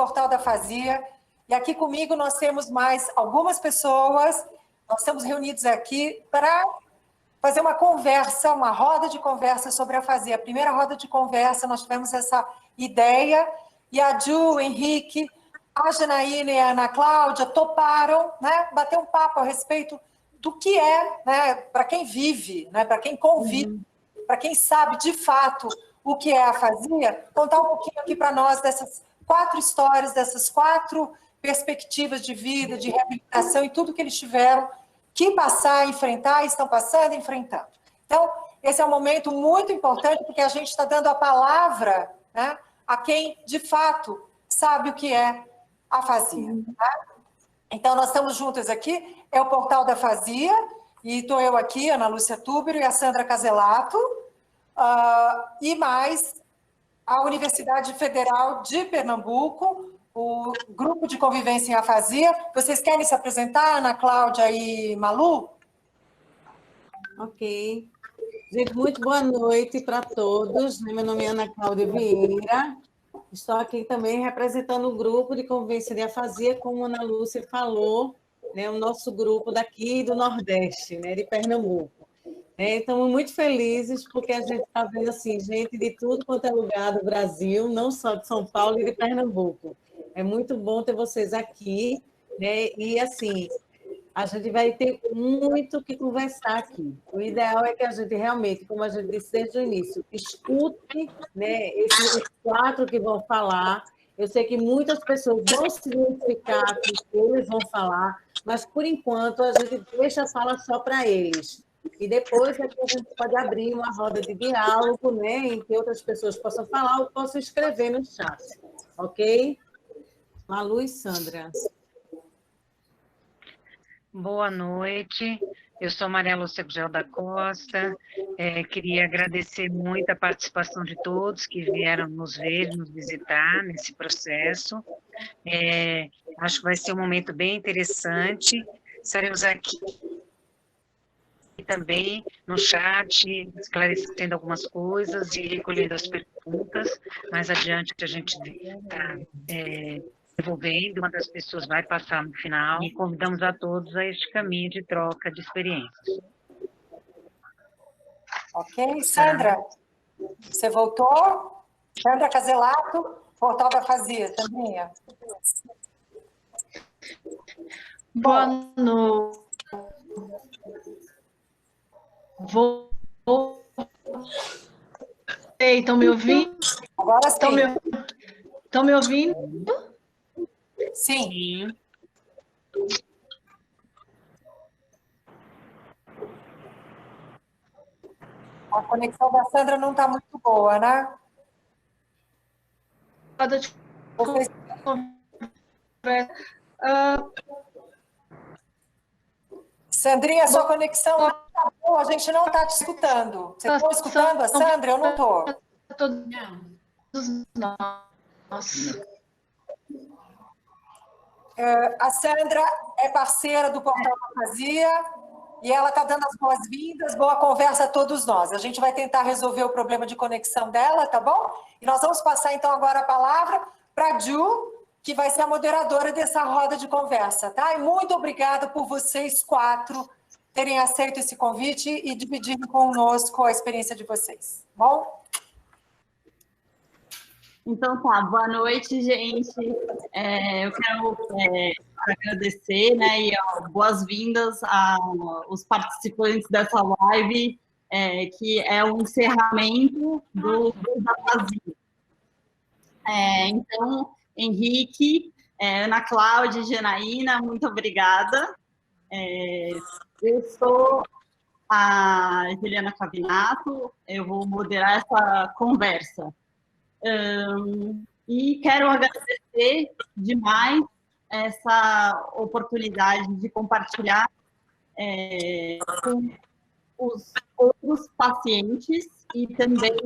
Portal da Afasia. E aqui comigo nós temos mais algumas pessoas. Nós estamos reunidos aqui para fazer uma conversa, uma roda de conversa sobre a afasia. A primeira roda de conversa, nós tivemos essa ideia, e a Ju, o Henrique, a Janaína e a Ana Cláudia toparam, né, bater um papo a respeito do que é, né, para quem vive, né, para quem convive, para quem sabe de fato o que é a afasia, contar um pouquinho aqui para nós dessas 4 histórias, dessas 4 perspectivas de vida, de reabilitação e tudo que eles tiveram que passar, enfrentar, estão passando, enfrentando. Então, esse é um momento muito importante, porque a gente está dando a palavra, né, a quem, de fato, sabe o que é a afasia. Tá? Então, nós estamos juntas aqui, é o Portal da Afasia, e estou eu aqui, Ana Lúcia Túbero e a Sandra Caselato, e mais a Universidade Federal de Pernambuco, o Grupo de Convivência em Afasia. Vocês querem se apresentar, Ana Cláudia e Malu? Ok. Gente, muito boa noite para todos. Meu nome é Ana Cláudia Vieira. Estou aqui também representando o Grupo de Convivência de Afasia, como a Ana Lúcia falou, né, o nosso grupo daqui do Nordeste, né, de Pernambuco. Estamos muito felizes porque a gente está vendo assim, gente de tudo quanto é lugar do Brasil, não só de São Paulo e de Pernambuco. É muito bom ter vocês aqui, né? E assim, a gente vai ter muito o que conversar aqui. O ideal é que a gente realmente, como a gente disse desde o início, escute, né, esses 4 que vão falar. Eu sei que muitas pessoas vão se identificar com o que eles vão falar, mas, por enquanto, a gente deixa a fala só para eles. E depois é que a gente pode abrir uma roda de diálogo, né, em que outras pessoas possam falar ou possam escrever no chat. Ok? Malu e Sandra. Boa noite, eu sou Maria Lúcia Gugel da Costa, queria agradecer muito a participação de todos que vieram nos ver, nos visitar nesse processo. Acho que vai ser um momento bem interessante, estaremos aqui também no chat, esclarecendo algumas coisas e recolhendo as perguntas. Mais adiante que a gente está desenvolvendo, uma das pessoas vai passar no final, e convidamos a todos a este caminho de troca de experiências. Ok, Sandra, você voltou? Sandra Caselato, Portal da Afasia, Sandrinha. Boa noite. Ei, estão me ouvindo? Agora sim. Estão me ouvindo? Sim. A conexão da Sandra não está muito boa, né? Sandrinha, sua conexão não está boa, a gente não está te escutando. Vocês estão escutando a Sandra? Eu não estou. A Sandra é parceira do Portal da Afasia e ela está dando as boas-vindas, boa conversa a todos nós. A gente vai tentar resolver o problema de conexão dela, tá bom? E nós vamos passar, então, agora a palavra para a Ju, que vai ser a moderadora dessa roda de conversa, tá? E muito obrigada por vocês 4 terem aceito esse convite e dividirem conosco a experiência de vocês, bom? Então tá, boa noite, gente. Eu quero agradecer, né, e boas-vindas aos participantes dessa live, que é o encerramento do da Afasia. Então, Henrique, Ana Cláudia e Janaína, muito obrigada. Eu sou a Juliana Cavinato, eu vou moderar essa conversa. E quero agradecer demais essa oportunidade de compartilhar com os outros pacientes e também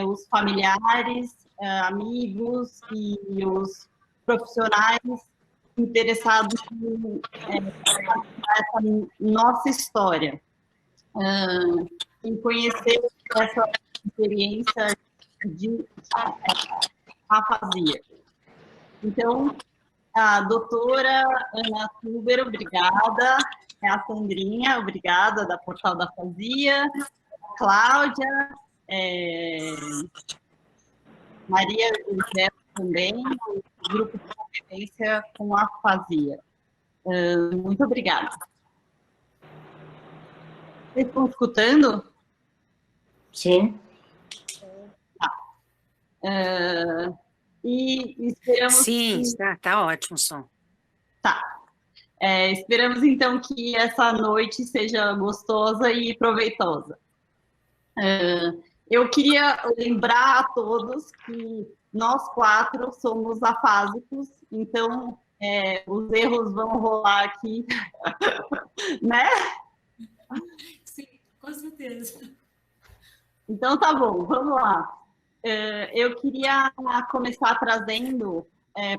os familiares, amigos e os profissionais interessados em essa nossa história, em conhecer essa experiência de afasia. Então, a doutora Ana Tuber, obrigada. A Sandrinha, obrigada, da Portal da Fazia. Cláudia, Maria José também, o grupo de convivência com a Fazia. Muito obrigada. Vocês estão escutando? Sim. E esperamos... Sim, está ótimo o som. Tá. Esperamos, então, que essa noite seja gostosa e proveitosa. Eu queria lembrar a todos que nós 4 somos afásicos, então os erros vão rolar aqui, né? Sim, com certeza. Então tá bom, vamos lá. Eu queria começar trazendo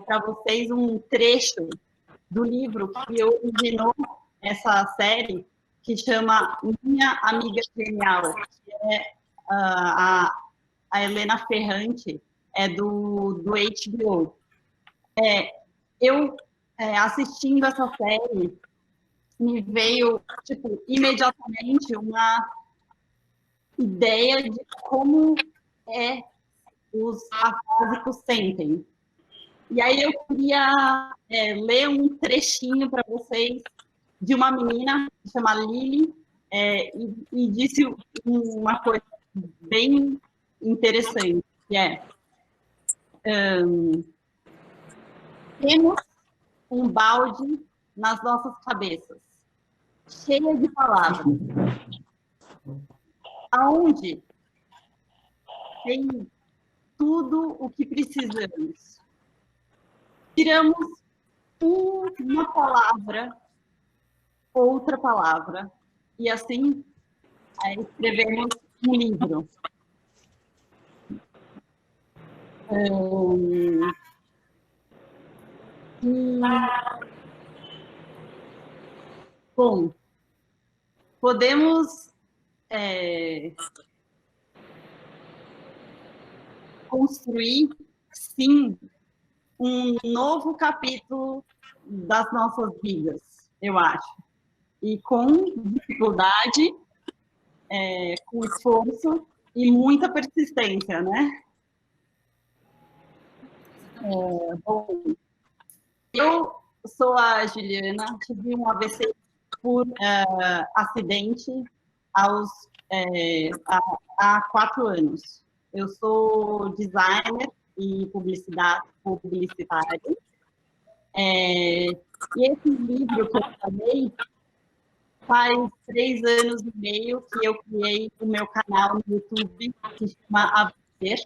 para vocês um trecho do livro que originou essa série, que chama Minha Amiga Genial, que é a Helena Ferrante, do HBO. Eu, assistindo essa série, me veio, imediatamente uma ideia de como os afásicos sentem. E aí eu queria ler um trechinho para vocês de uma menina que se chama Lili, e disse uma coisa bem interessante, que temos um balde nas nossas cabeças, cheia de palavras, aonde tem tudo o que precisamos. Tiramos uma palavra, outra palavra, e assim escrevemos um livro. Bom, podemos construir, sim, um novo capítulo das nossas vidas, eu acho. E com dificuldade, com esforço e muita persistência, né? Bom, eu sou a Juliana, tive um AVC por acidente há 4 anos. Eu sou designer e publicitário. E esse livro que eu falei, faz 3 anos e meio que eu criei o meu canal no YouTube, que se chama AVC,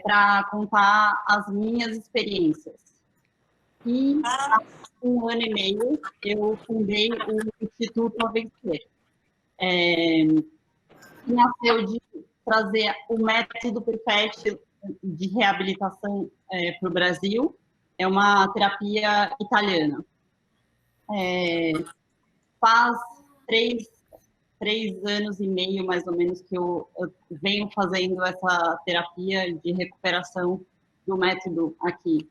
para contar as minhas experiências. E há 1 ano e meio eu fundei o Instituto AVC. Que nasceu de trazer o método Perfetti de reabilitação para o Brasil. É uma terapia italiana. Faz 3 anos e meio, mais ou menos, que eu venho fazendo essa terapia de recuperação do método aqui,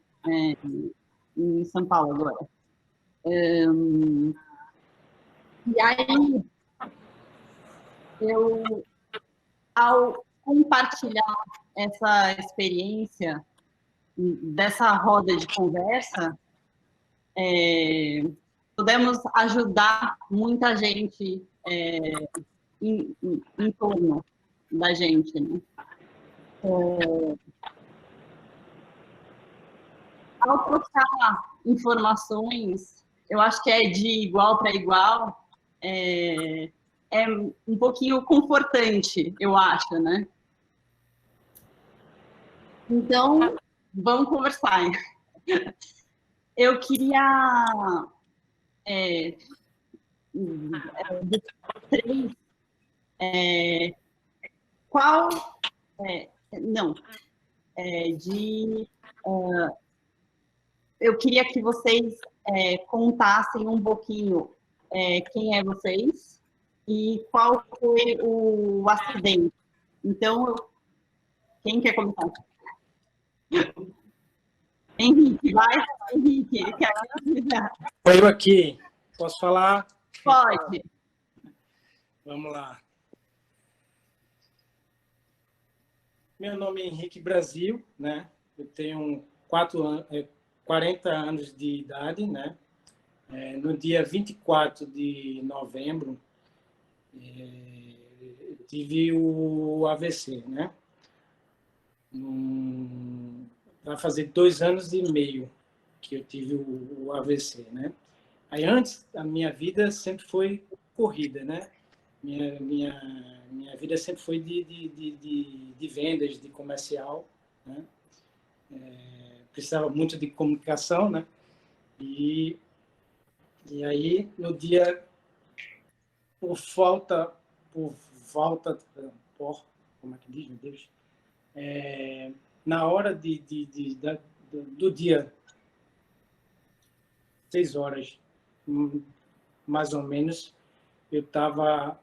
em São Paulo agora. E aí, ao compartilhar essa experiência dessa roda de conversa, podemos ajudar muita gente em torno da gente, né? Ao trocar informações, eu acho que é de igual para igual, é um pouquinho confortante, eu acho, né? Então, vamos conversar. Eu queria eu queria que vocês contassem um pouquinho quem é vocês e qual foi o acidente. Então, quem quer começar? Henrique, vai, Henrique. Oi, eu aqui. Posso falar? Pode. Vamos lá. Meu nome é Henrique Brasil, né? Eu tenho 40 anos de idade, né? No dia 24 de novembro, eu tive o AVC, né? Vai fazer 2 anos e meio que eu tive o AVC, né? Aí antes, a minha vida sempre foi corrida, né? Minha vida sempre foi de vendas, de comercial, né? Precisava muito de comunicação, né? E aí, no dia, por como é que diz, meu Deus? Na hora do dia, 6 horas, mais ou menos, eu estava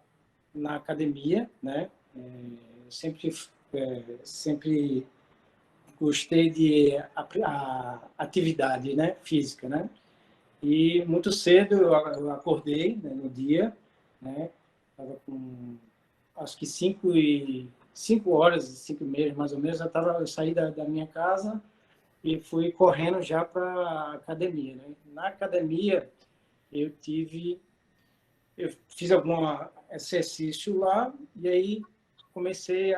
na academia, né? Sempre gostei de atividade, né? Física, né? E muito cedo eu acordei, né, no dia, né? Estava com, acho que 5 horas, 5h30, mais ou menos, eu saí da minha casa e fui correndo já para a academia, né? Na academia, eu fiz algum exercício lá e aí comecei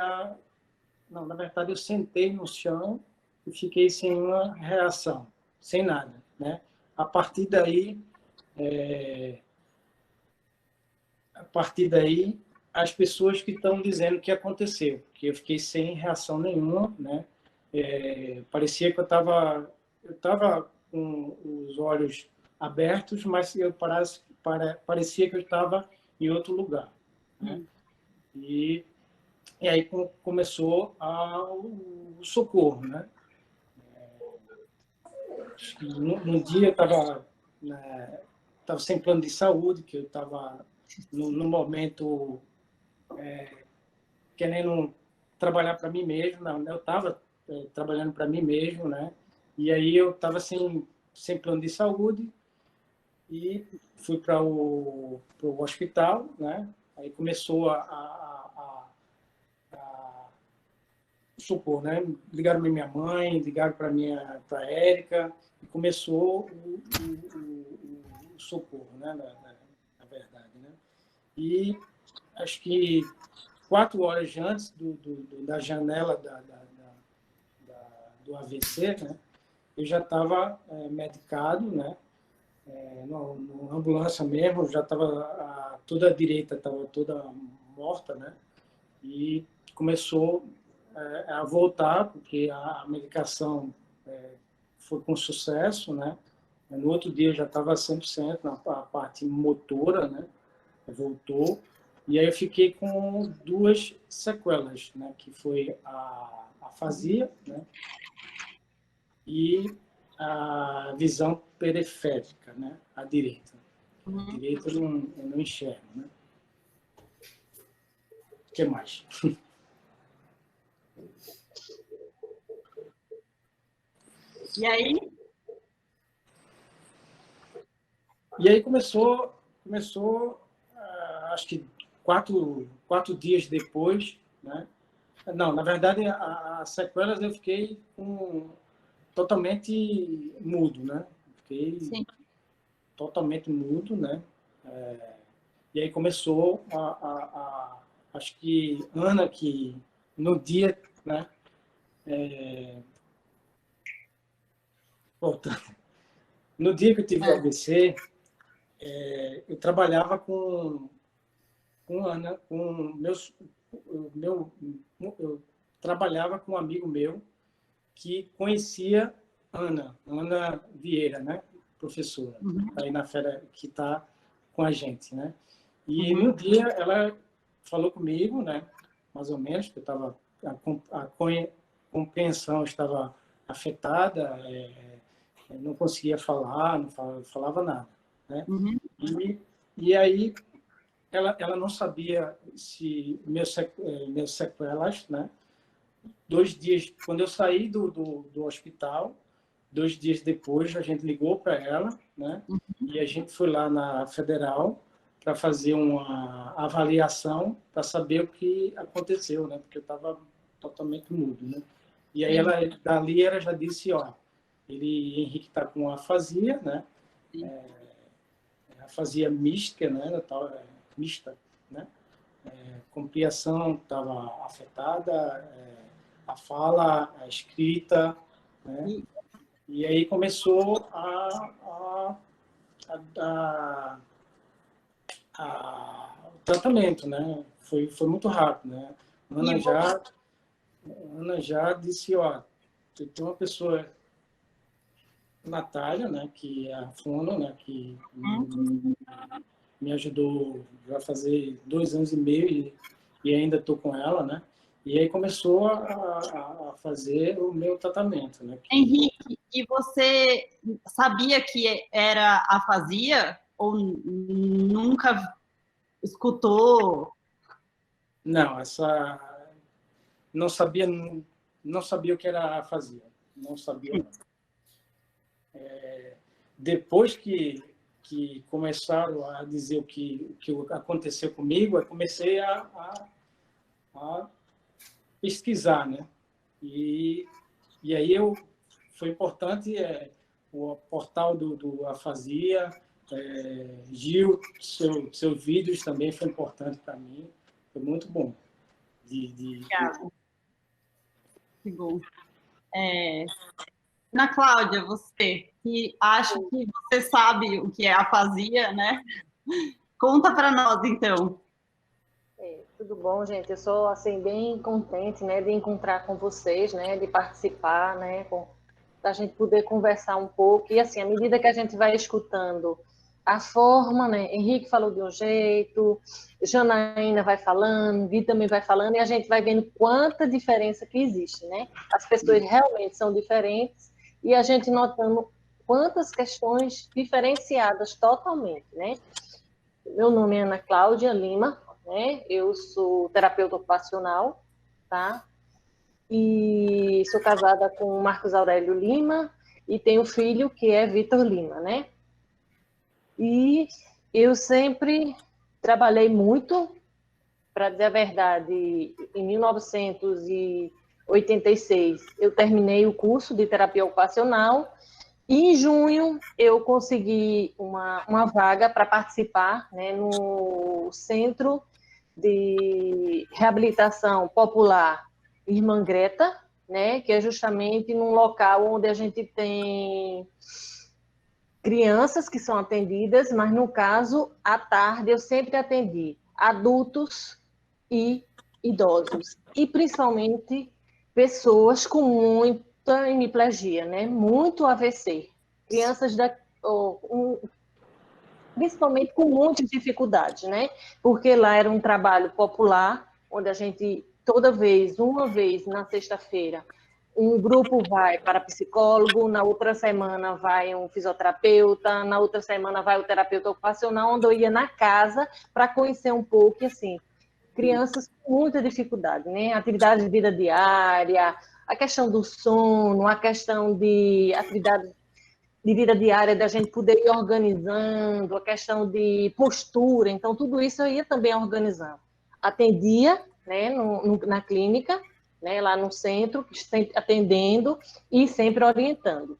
Não, na verdade, eu sentei no chão e fiquei sem uma reação, sem nada, né? A partir daí, as pessoas que estão dizendo o que aconteceu, que eu fiquei sem reação nenhuma, né? Parecia que eu estava com os olhos abertos, mas parecia que eu estava em outro lugar, né? E aí começou o socorro, né? No dia eu estava sem plano de saúde, que eu estava no momento querendo trabalhar para mim mesmo, não, eu estava trabalhando para mim mesmo, né? E aí eu estava sem plano de saúde e fui para o hospital, né? Aí começou supor, né? Ligaram para minha mãe, ligaram para a Érica e começou o socorro, né? Na verdade, né? E acho que 4 horas antes da janela do AVC, né? Eu já estava medicado, né? Na ambulância mesmo, já estava toda a direita estava toda morta, né? E começou a voltar, porque a medicação foi com sucesso, né? No outro dia eu já estava 100% na parte motora, né? Voltou. E aí eu fiquei com 2 sequelas, né? Que foi a afasia, né? E a visão periférica, né? A direita. A direita eu não enxergo, né? O que mais? E aí? E aí começou acho que 4 dias depois, né? Não, na verdade, as sequelas eu fiquei totalmente mudo, né? Fiquei Sim. totalmente mudo, né? E aí começou acho que Ana, que no dia, né? Voltando. No dia que eu tive o AVC, eu trabalhava com Ana, eu trabalhava com um amigo meu que conhecia Ana Vieira, né? Professora, aí na feira que está com a gente, né? E no dia ela falou comigo, né? Mais ou menos, que eu estava a compreensão estava afetada, não conseguia falar, não falava nada, né? E aí ela não sabia se meus sequelas, né? 2 dias, quando eu saí do hospital, 2 dias depois, a gente ligou para ela, né? E a gente foi lá na Federal para fazer uma avaliação para saber o que aconteceu, né? Porque eu estava totalmente mudo, né? E aí dali ela já disse, ó, Henrique está com afasia, né? Afasia mística, né? Tal, mista, né? Compreensão estava afetada, a fala, a escrita, né? E aí começou o tratamento, né? Foi muito rápido, né? Ana já disse, ó, tem uma pessoa, Natália, né, que é a fono, né, que me ajudou já fazer 2 anos e meio e ainda estou com ela, né? E aí começou a fazer o meu tratamento, né? Henrique, e você sabia que era afasia ou nunca escutou? Não, não sabia o que era afasia, não sabia. Depois que começaram a dizer o que aconteceu comigo, eu comecei a pesquisar, né? E aí foi importante o portal do Afasia, Gil, seus vídeos também foi importante para mim, foi muito bom. Obrigada. Que bom. Ana Cláudia, você que acha que você sabe o que é afasia, né? Conta para nós, então. Tudo bom, gente? Eu sou assim bem contente, né, de encontrar com vocês, né, de participar, né, da gente poder conversar um pouco. E assim, à medida que a gente vai escutando a forma, né, Henrique falou de um jeito, Janaína vai falando, Gui também vai falando, e a gente vai vendo quanta diferença que existe, né? As pessoas realmente são diferentes e a gente notando quantas questões diferenciadas totalmente, né? Meu nome é Ana Cláudia Lima, né? Eu sou terapeuta ocupacional, tá? E sou casada com o Marcos Aurélio Lima e tenho um filho que é Vitor Lima, né? E eu sempre trabalhei muito, para dizer a verdade, em 1986 eu terminei o curso de terapia ocupacional e em junho eu consegui uma vaga para participar, né, no Centro de Reabilitação Popular Irmã Greta, né, que é justamente num local onde a gente tem crianças que são atendidas, mas no caso, à tarde eu sempre atendi adultos e idosos, e principalmente pessoas com muita hemiplegia, né? Muito AVC, crianças principalmente com muitas dificuldades, né? Porque lá era um trabalho popular, onde a gente, uma vez na sexta-feira, um grupo vai para psicólogo, na outra semana vai um fisioterapeuta, na outra semana vai o terapeuta ocupacional, onde eu ia na casa para conhecer um pouco, assim, crianças com muita dificuldade, né? Atividade de vida diária, a questão do sono, a questão de atividade de vida diária, da gente poder ir organizando, a questão de postura, então tudo isso eu ia também organizando. Atendia, né, na clínica, né, lá no centro, atendendo e sempre orientando.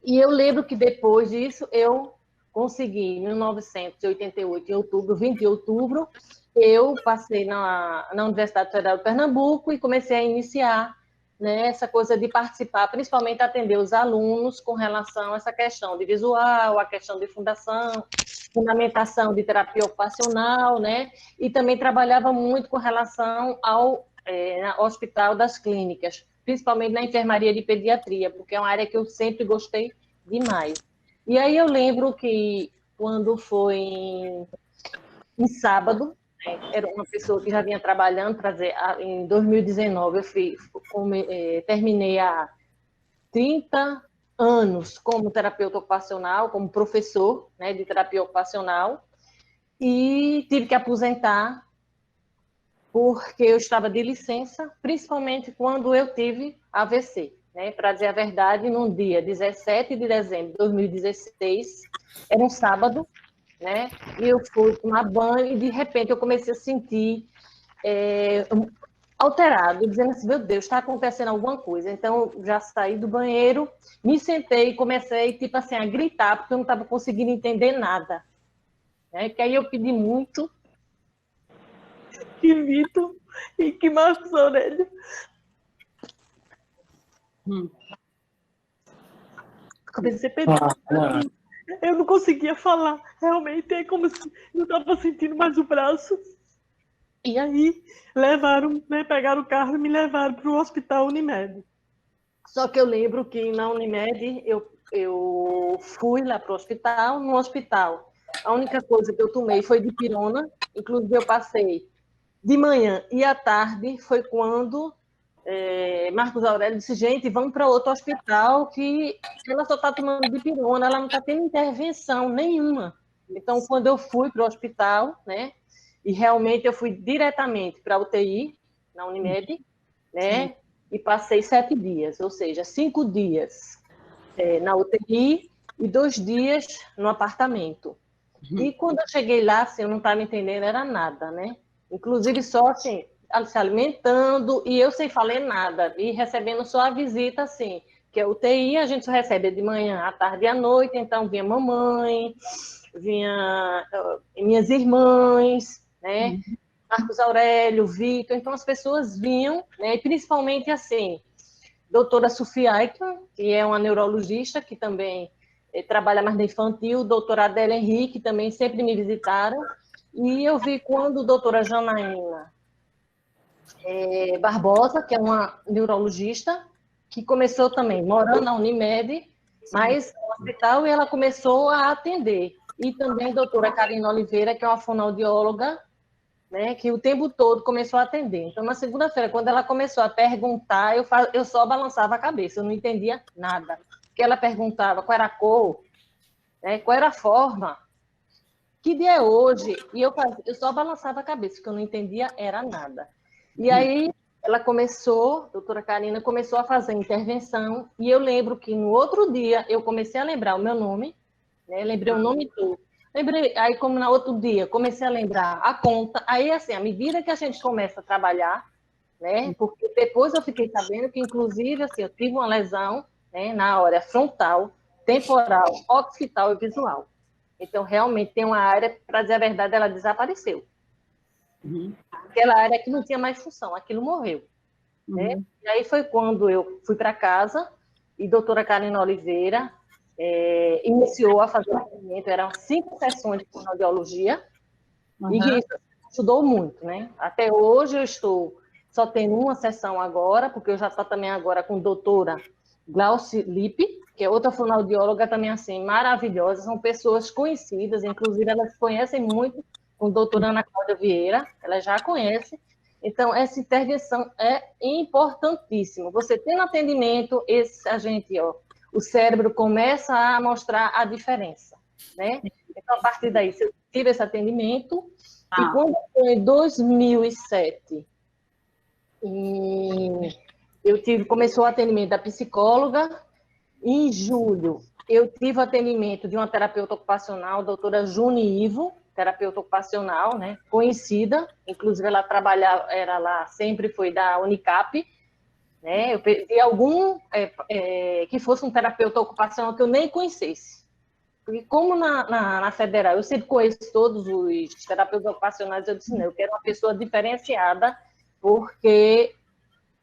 E eu lembro que depois disso eu consegui, em 1988, em outubro, 20 de outubro, eu passei na Universidade Federal de Pernambuco e comecei a iniciar, né, essa coisa de participar, principalmente atender os alunos com relação a essa questão de visual, a questão de fundamentação de terapia ocupacional, né, e também trabalhava muito com relação ao Hospital das Clínicas, principalmente na enfermaria de pediatria, porque é uma área que eu sempre gostei demais. E aí eu lembro que quando foi em sábado, era uma pessoa que já vinha trabalhando, em 2019 terminei há 30 anos como terapeuta ocupacional, como professor, né, de terapia ocupacional, e tive que aposentar porque eu estava de licença, principalmente quando eu tive AVC, né? Para dizer a verdade, no dia 17 de dezembro de 2016, era um sábado, né? E eu fui tomar banho e, de repente, eu comecei a sentir alterado, dizendo assim, meu Deus, está acontecendo alguma coisa. Então, eu já saí do banheiro, me sentei e comecei, tipo assim, a gritar, porque eu não estava conseguindo entender nada. Né? Que aí eu pedi muito que Vitor e que Marcos Aurélio comecei a pedir. Eu não conseguia falar, realmente é como se eu estava sentindo mais o braço. E aí levaram, né, pegaram o carro e me levaram para o hospital Unimed. Só que eu lembro que na Unimed eu fui lá para o hospital. No hospital, a única coisa que eu tomei foi dipirona, inclusive eu passei de manhã e à tarde, foi quando Marcos Aurélio disse, gente, vamos para outro hospital que ela só está tomando dipirona, ela não está tendo intervenção nenhuma. Então, quando eu fui para o hospital, né, e realmente eu fui diretamente para a UTI, na Unimed, né, e passei 7 dias, ou seja, 5 dias na UTI e 2 dias no apartamento. E quando eu cheguei lá, assim, eu não estava entendendo, era nada, né? Inclusive só, assim, se alimentando, e eu sem falar nada, e recebendo só a visita, assim, que a UTI a gente só recebe de manhã, à tarde e à noite, então vinha mamãe, vinha minhas irmãs, né? Marcos Aurélio, Vitor, então as pessoas vinham, né? E principalmente, assim, doutora Sofia Eichmann, que é uma neurologista, que também trabalha mais na infantil, doutora Adélia Henrique, também sempre me visitaram, e eu vi quando a doutora Janaína Barbosa, que é uma neurologista, que começou também morando na Unimed, mas no hospital, e ela começou a atender. E também a doutora Karina Oliveira, que é uma fonoaudióloga, né, que o tempo todo começou a atender. Então, na segunda-feira, quando ela começou a perguntar, eu só balançava a cabeça, eu não entendia nada. Porque ela perguntava qual era a cor, né, qual era a forma, que dia é hoje, e eu só balançava a cabeça, porque eu não entendia era nada. E aí, ela começou, a doutora Karina começou a fazer intervenção, e eu lembro que no outro dia, eu comecei a lembrar o meu nome, né, lembrei o nome todo. Lembrei, aí como no outro dia, comecei a lembrar a conta, aí assim, à medida que a gente começa a trabalhar, né, porque depois eu fiquei sabendo que, inclusive, assim, eu tive uma lesão, né, na área frontal, temporal, occipital e visual. Então, realmente, tem uma área, para dizer a verdade, ela desapareceu. Aquela área que não tinha mais função, aquilo morreu. Né? E aí foi quando eu fui para casa, e a doutora Karina Oliveira iniciou a fazer o atendimento, eram 5 sessões de fonoaudiologia, e isso ajudou muito, né? Até hoje eu estou só tendo uma sessão agora, porque eu já estou também agora com a doutora Glauci Lippe, que é outra fonoaudióloga também assim, maravilhosa, são pessoas conhecidas, inclusive elas conhecem muito com a doutora Ana Cláudia Vieira, ela já conhece. Então, essa intervenção é importantíssima. Você tendo atendimento, a gente, o cérebro começa a mostrar a diferença, né? Então, a partir daí, eu tive esse atendimento, e quando foi em 2007, começou o atendimento da psicóloga. Em julho, eu tive o atendimento de uma terapeuta ocupacional, a doutora Juni Ivo, terapeuta ocupacional, né, conhecida, inclusive ela trabalhava, era lá, sempre foi da Unicap, né, eu pedi algum que fosse um terapeuta ocupacional que eu nem conhecesse, porque como na Federal eu sempre conheço todos os terapeutas ocupacionais, eu disse, não, eu quero uma pessoa diferenciada, porque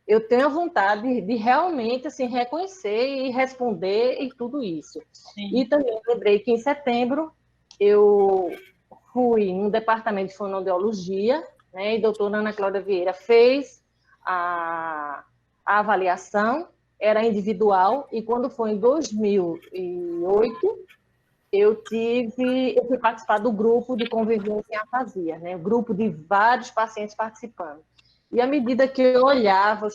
eu tenho a vontade de realmente assim, reconhecer e responder e tudo isso. Sim. E também lembrei que em setembro eu fui no departamento de fonoaudiologia, né, e a doutora Ana Cláudia Vieira fez a avaliação, era individual, e quando foi em 2008, eu fui participar do grupo de convivência em afasia, né, um grupo de vários pacientes participando. E à medida que eu olhava,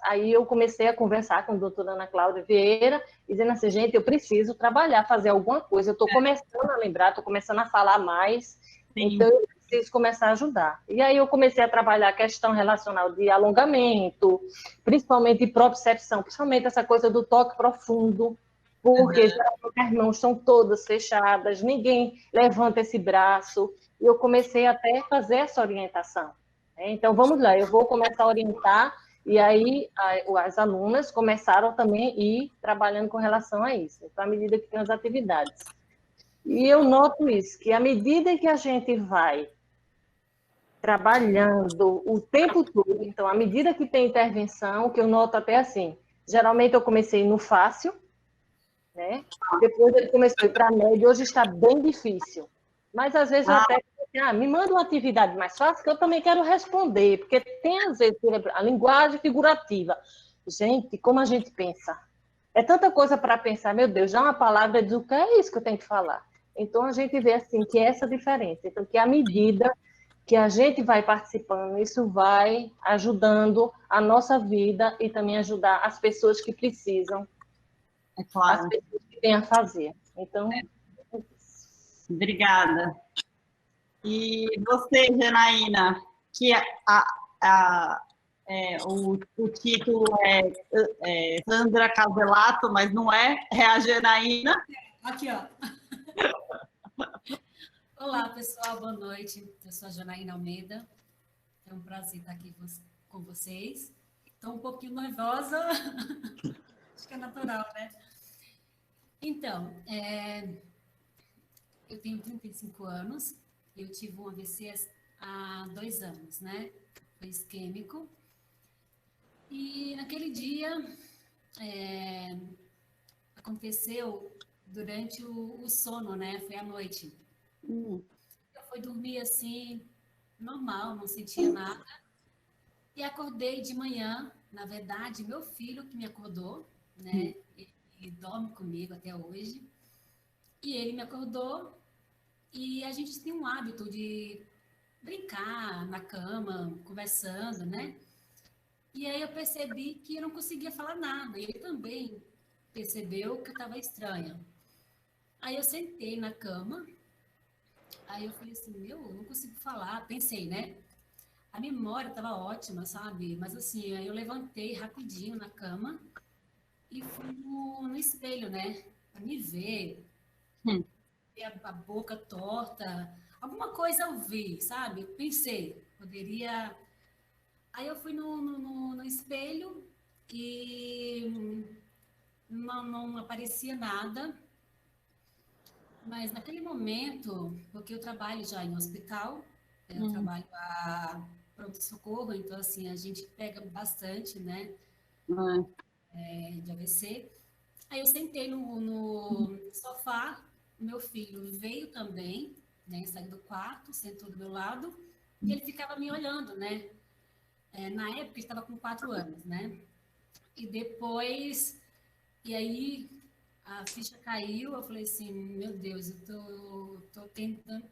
aí eu comecei a conversar com a doutora Ana Cláudia Vieira, dizendo assim, gente, eu preciso trabalhar, fazer alguma coisa, eu estou começando a lembrar, estou começando a falar mais, Sim. Então eu preciso começar a ajudar. E aí eu comecei a trabalhar a questão relacional de alongamento, principalmente de propriocepção, principalmente essa coisa do toque profundo, porque geralmente as mãos são todas fechadas, ninguém levanta esse braço, e eu comecei até a fazer essa orientação. Então, vamos lá, eu vou começar a orientar, e aí as alunas começaram também a ir trabalhando com relação a isso, então, à medida que tem as atividades. E eu noto isso, que à medida que a gente vai trabalhando o tempo todo, então, à medida que tem intervenção, que eu noto até assim, geralmente eu comecei no fácil, né? Depois ele começou a ir para médio, hoje está bem difícil. Mas às vezes eu até me manda uma atividade mais fácil que eu também quero responder, porque tem às vezes a linguagem figurativa. Gente, como a gente pensa. É tanta coisa para pensar, meu Deus, já uma palavra diz o que é isso que eu tenho que falar. Então a gente vê assim que é essa diferença. Então que à medida que a gente vai participando, isso vai ajudando a nossa vida e também ajudar as pessoas que precisam, É claro. as pessoas que têm a fazer. Então, obrigada. E você, Janaína, que o título é Sandra Caselato, mas não é a Janaína. Aqui, ó. Olá, pessoal, boa noite. Eu sou a Janaína Almeida. É um prazer estar aqui com vocês. Estou um pouquinho nervosa. Acho que é natural, né? Então, eu tenho 35 anos. Eu tive um AVC há 2 anos, né? Foi isquêmico. E naquele dia, aconteceu durante o sono, né? Foi à noite. Eu fui dormir assim, normal, não sentia nada. E acordei de manhã, na verdade, meu filho que me acordou, né? Ele dorme comigo até hoje. E ele me acordou e a gente tem um hábito de brincar na cama, conversando, né? E aí eu percebi que eu não conseguia falar nada. E ele também percebeu que eu estava estranha. Aí eu sentei na cama, aí eu falei assim, eu não consigo falar. Pensei, né? A memória estava ótima, sabe? Mas assim, aí eu levantei rapidinho na cama e fui no espelho, né? Para me ver. Ver a boca torta. Alguma coisa eu vi, sabe? Eu pensei, poderia... Aí eu fui no espelho e não aparecia nada. Mas naquele momento, porque eu trabalho já em hospital, eu trabalho a pronto-socorro, então assim, a gente pega bastante, né, de AVC. Aí eu sentei no sofá, meu filho veio também, né, saiu do quarto, sentou do meu lado, e ele ficava me olhando, né. Na época ele estava com 4 anos, né, e depois, e aí a ficha caiu, eu falei assim, meu Deus, eu tô tentando,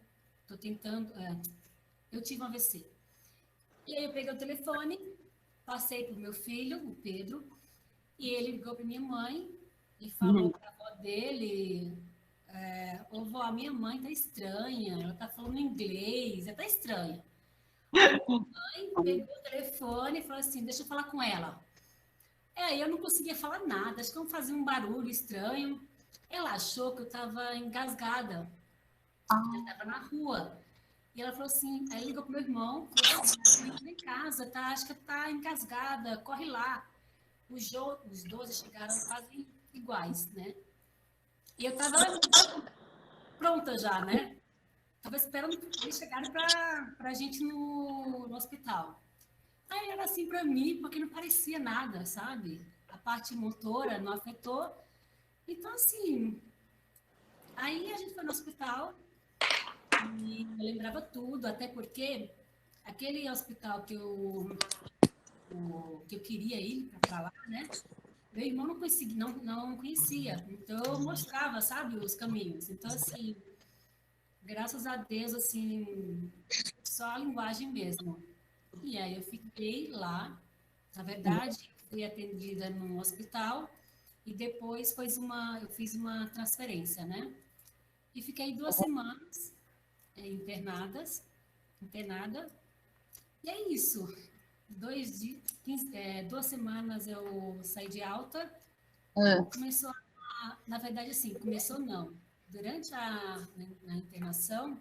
eu tive um AVC. E aí eu peguei o telefone, passei para o meu filho, o Pedro, e ele ligou para minha mãe e falou para a avó dele, ô vó, a minha mãe tá estranha, ela tá falando inglês, ela tá estranha. Aí minha mãe pegou o telefone e falou assim, deixa eu falar com ela. Eu não conseguia falar nada, acho que eu fazia um barulho estranho. Ela achou que eu estava engasgada, eu estava na rua. E ela falou assim, aí ligou pro meu irmão, falou assim, em casa, tá, acho que tá engasgada, corre lá. Os 12 chegaram quase iguais, né? E eu estava pronta já, né? Estava esperando eles chegarem para a gente no hospital. Aí era assim para mim, porque não parecia nada, sabe? A parte motora não afetou. Então, assim, aí a gente foi no hospital e eu lembrava tudo, até porque aquele hospital que eu queria ir para lá, né? Meu irmão não conhecia, então eu mostrava, sabe, os caminhos. Então, assim, graças a Deus, assim, só a linguagem mesmo. E aí eu fiquei lá, na verdade, fui atendida no hospital e depois eu fiz uma transferência, né? E fiquei 2 semanas internadas internada. E é isso. 2 semanas eu saí de alta. Começou, na verdade, assim, começou não. Durante na internação,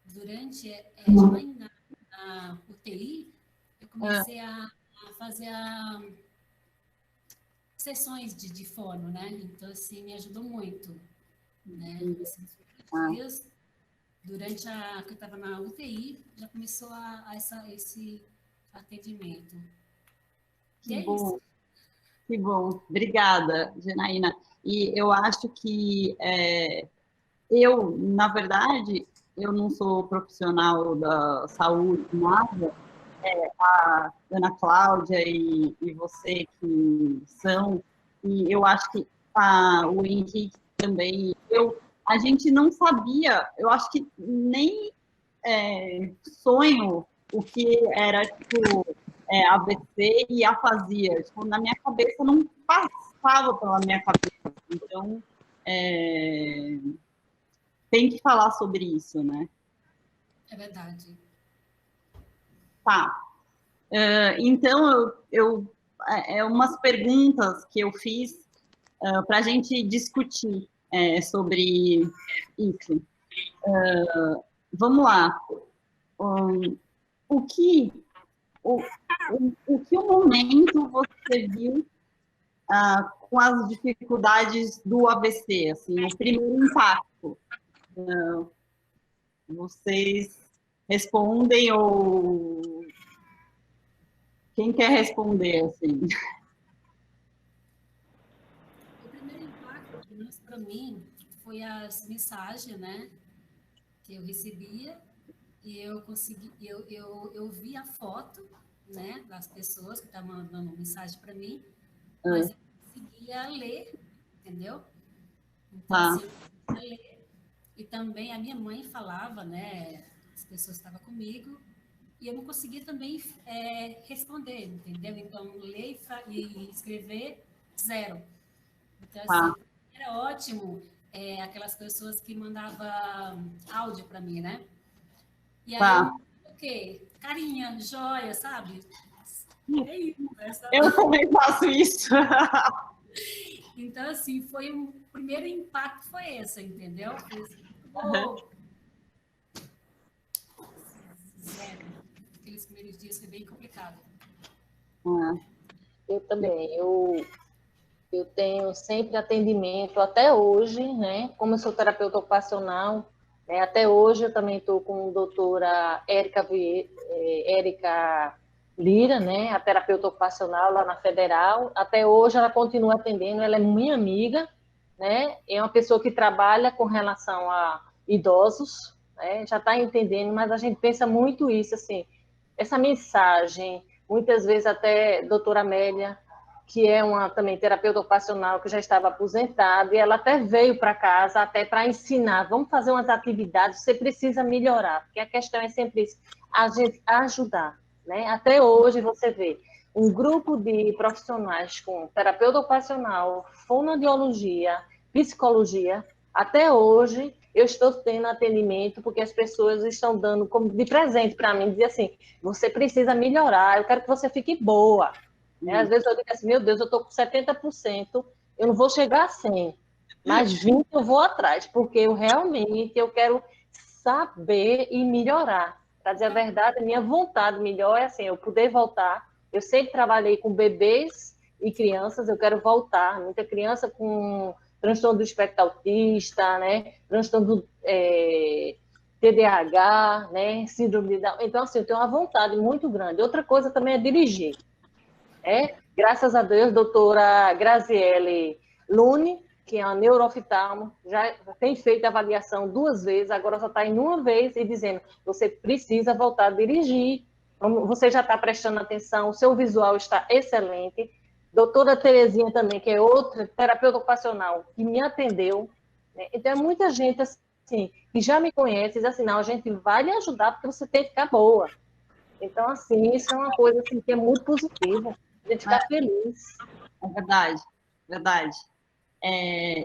durante na UTI, eu comecei a fazer sessões de fono, né? Então, assim, me ajudou muito, né? Dias, durante que eu estava na UTI, já começou esse atendimento. Que é bom, isso. que bom. Obrigada, Janaína. E eu acho que na verdade, eu não sou profissional da saúde, nada. A Ana Cláudia e você que são, e eu acho que o Henrique também, a gente não sabia, eu acho que nem sonho o que era, tipo, AVC e afasia. Tipo, na minha cabeça não passava pela minha cabeça. Então, tem que falar sobre isso, né? É verdade. Tá. Então, umas perguntas que eu fiz para a gente discutir sobre isso. Vamos lá. O que momento você viu com as dificuldades do AVC? Assim, o primeiro impacto. Vocês respondem ou quem quer responder, assim? O primeiro impacto, pelo menos para mim, foi as mensagens, né, que eu recebia, e eu consegui, eu vi a foto, né, das pessoas que estavam mandando mensagem para mim, mas eu conseguia ler, entendeu? Então, assim, eu conseguia ler, e também a minha mãe falava, né, as pessoas estavam comigo, e eu não conseguia também responder, entendeu? Então, ler e escrever, zero. Então, assim, era ótimo aquelas pessoas que mandavam áudio para mim, né? E aí, o quê? Carinha, joia, sabe? É isso, né? Eu também faço isso. Então, assim, o primeiro impacto foi esse, entendeu? Zero. Aqueles primeiros dias foi bem complicado. Eu também. Eu tenho sempre atendimento, até hoje, né? Como eu sou terapeuta ocupacional, né? Até hoje eu também estou com a doutora Érica Lira, né? A terapeuta ocupacional lá na Federal. Até hoje ela continua atendendo, ela é minha amiga, né? É uma pessoa que trabalha com relação a idosos, né? Já está entendendo, mas a gente pensa muito isso, assim, essa mensagem, muitas vezes até doutora Amélia, que é uma também terapeuta ocupacional que já estava aposentada, e ela até veio para casa até para ensinar, vamos fazer umas atividades, você precisa melhorar, porque a questão é sempre isso, a gente ajudar, né? Até hoje você vê um grupo de profissionais com terapeuta ocupacional, fonoaudiologia, psicologia, até hoje eu estou tendo atendimento porque as pessoas estão dando como de presente para mim, dizer assim, você precisa melhorar, eu quero que você fique boa. Às vezes eu digo assim, meu Deus, eu estou com 70%, eu não vou chegar a 100%, mas 20% eu vou atrás, porque eu quero saber e melhorar. Para dizer a verdade, a minha vontade melhor é assim, eu poder voltar. Eu sempre trabalhei com bebês e crianças, eu quero voltar. Muita criança com transtorno do espectro autista, né? Transtorno do TDAH, né? Síndrome de Down. Então, assim, eu tenho uma vontade muito grande. Outra coisa também é dirigir. Graças a Deus, doutora Graziele Lune, que é uma neurooftalmo, já tem feito a avaliação 2 vezes, agora só está em 1 vez e dizendo, você precisa voltar a dirigir, você já está prestando atenção, o seu visual está excelente. Doutora Terezinha também, que é outra terapeuta ocupacional, que me atendeu, né? Então, é muita gente assim, que já me conhece, diz assim, não, a gente vai lhe ajudar porque você tem que ficar boa. Então, assim, isso é uma coisa assim, que é muito positiva. A gente fica feliz. É verdade, verdade.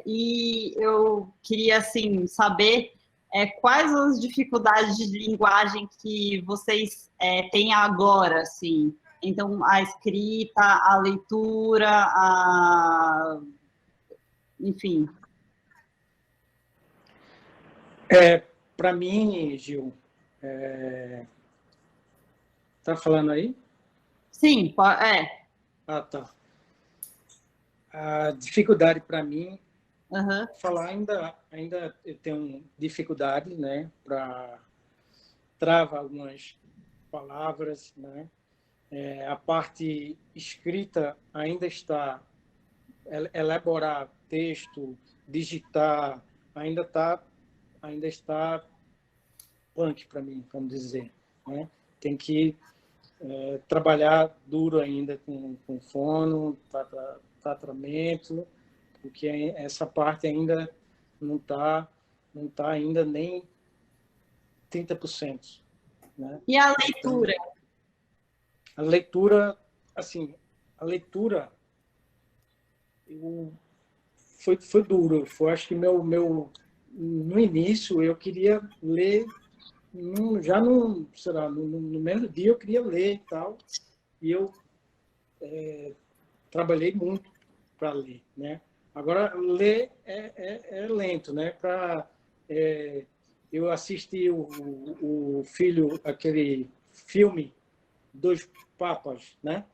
E eu queria, assim, saber quais as dificuldades de linguagem que vocês têm agora, assim? Então, a escrita, a leitura, enfim. Para mim, Gil, tá falando aí? Sim, Ah, tá. A dificuldade para mim, falar ainda eu tenho dificuldade, né, para travar algumas palavras, né? A parte escrita ainda está, elaborar texto, digitar, ainda está punk para mim, vamos dizer, né? Tem que trabalhar duro ainda com fono, tratamento, porque essa parte ainda não está ainda nem 30%. Né? E a leitura? Então, a leitura, assim, foi duro. Acho que no início eu queria ler, sei lá, no mesmo dia eu queria ler e tal, e eu trabalhei muito para ler, né? Agora, ler é lento, né? Eu assisti aquele filme Dois Papas, né?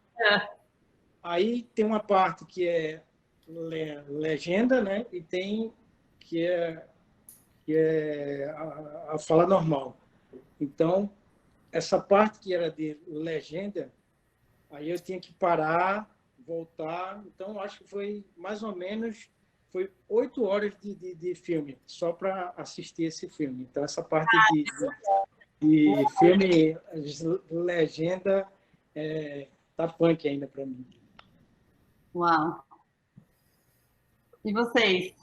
Aí tem uma parte que é legenda, né? E tem que é a fala normal. Então, essa parte que era de legenda, aí eu tinha que parar, voltar. Então, acho que foi mais ou menos 8 horas de filme, só para assistir esse filme. Então, essa parte de filme, legenda, tá punk ainda para mim. Uau! E vocês?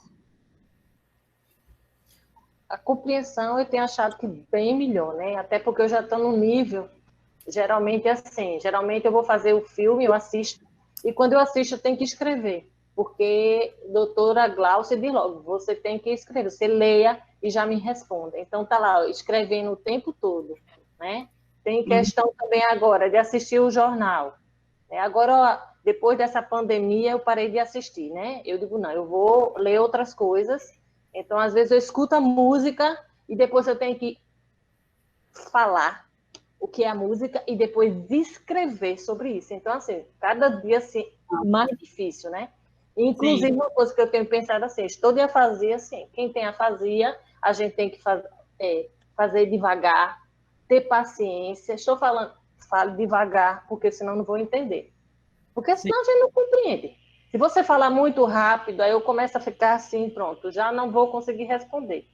A compreensão eu tenho achado que bem melhor, né? Até porque eu já estou no nível, geralmente é assim, geralmente eu vou fazer o filme, eu assisto, e quando eu assisto eu tenho que escrever, porque a doutora Glaucia diz logo, você tem que escrever, você leia e já me responda. Então tá lá, escrevendo o tempo todo, né? Tem questão também agora de assistir o jornal. Agora, depois dessa pandemia, eu parei de assistir, né? Eu digo, não, eu vou ler outras coisas. Então, às vezes, eu escuto a música e depois eu tenho que falar o que é a música e depois escrever sobre isso. Então, assim, cada dia assim, mais difícil, né? Inclusive, uma coisa que eu tenho pensado assim, estou de afasia, assim, quem tem afasia, a gente tem que fazer devagar, ter paciência. Estou falando, falo devagar, porque senão não vou entender. Porque senão a gente não compreende. Se você falar muito rápido, aí eu começo a ficar assim, pronto, já não vou conseguir responder.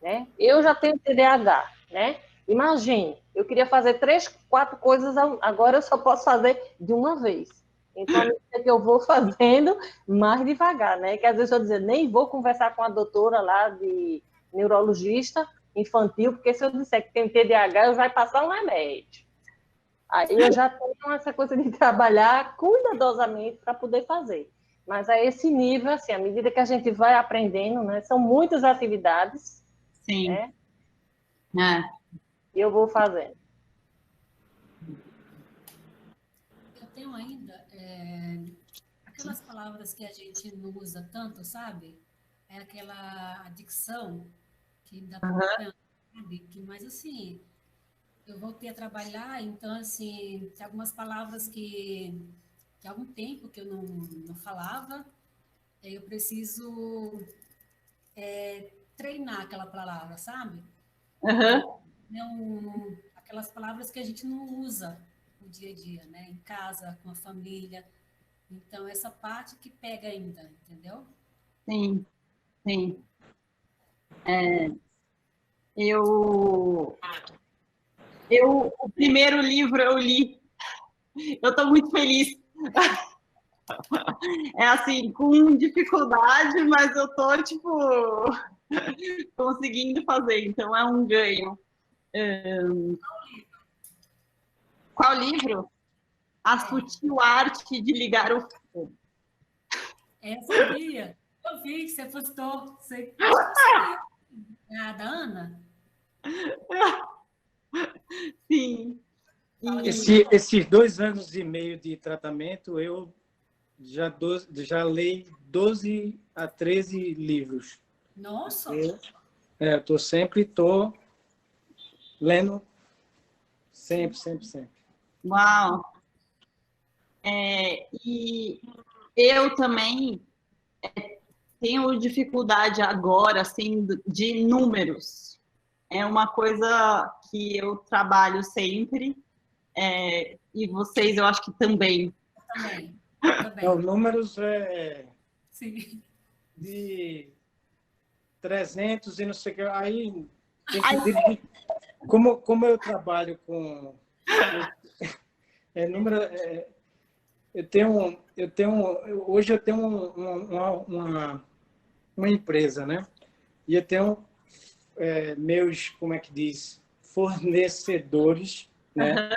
Né? Eu já tenho TDAH, né? Imagine, eu queria fazer 3, 4 coisas, agora eu só posso fazer de uma vez. Então, à medida que eu vou fazendo, mais devagar, né? Que às vezes eu dizer, nem vou conversar com a doutora lá de neurologista infantil, porque se eu disser que tem TDAH, eu vai passar um remédio. Aí eu já tenho essa coisa de trabalhar cuidadosamente para poder fazer. Mas a esse nível, assim, à medida que a gente vai aprendendo, né? São muitas atividades. Sim. Né? E eu vou fazendo. Eu tenho ainda aquelas palavras que a gente não usa tanto, sabe? É aquela adicção que ainda sabe? Mas assim, eu voltei a trabalhar, então assim, tem algumas palavras que há algum tempo que eu não falava, eu preciso treinar aquela palavra, sabe? Não, aquelas palavras que a gente não usa no dia a dia, né? Em casa, com a família. Então, essa parte que pega ainda, entendeu? Sim, sim. O primeiro livro eu li, eu estou muito feliz. É assim, com dificuldade, mas eu estou, tipo, conseguindo fazer, então é um ganho. Qual livro? A Sutil Arte de Ligar o Fogo. Sabia. Eu vi que você postou. da Ana? Sim. Esses 2 anos e meio de tratamento, eu já leio 12 a 13 livros. Nossa! Eu sempre lendo, sempre. Uau! E eu também tenho dificuldade agora, assim, de números. É uma coisa que eu trabalho sempre, e vocês, eu acho que também. Também. Então, números Sim. de 300 e não sei o que. Aí, como eu trabalho com número... hoje eu tenho uma empresa, né? E eu tenho meus, como é que diz, fornecedores, né?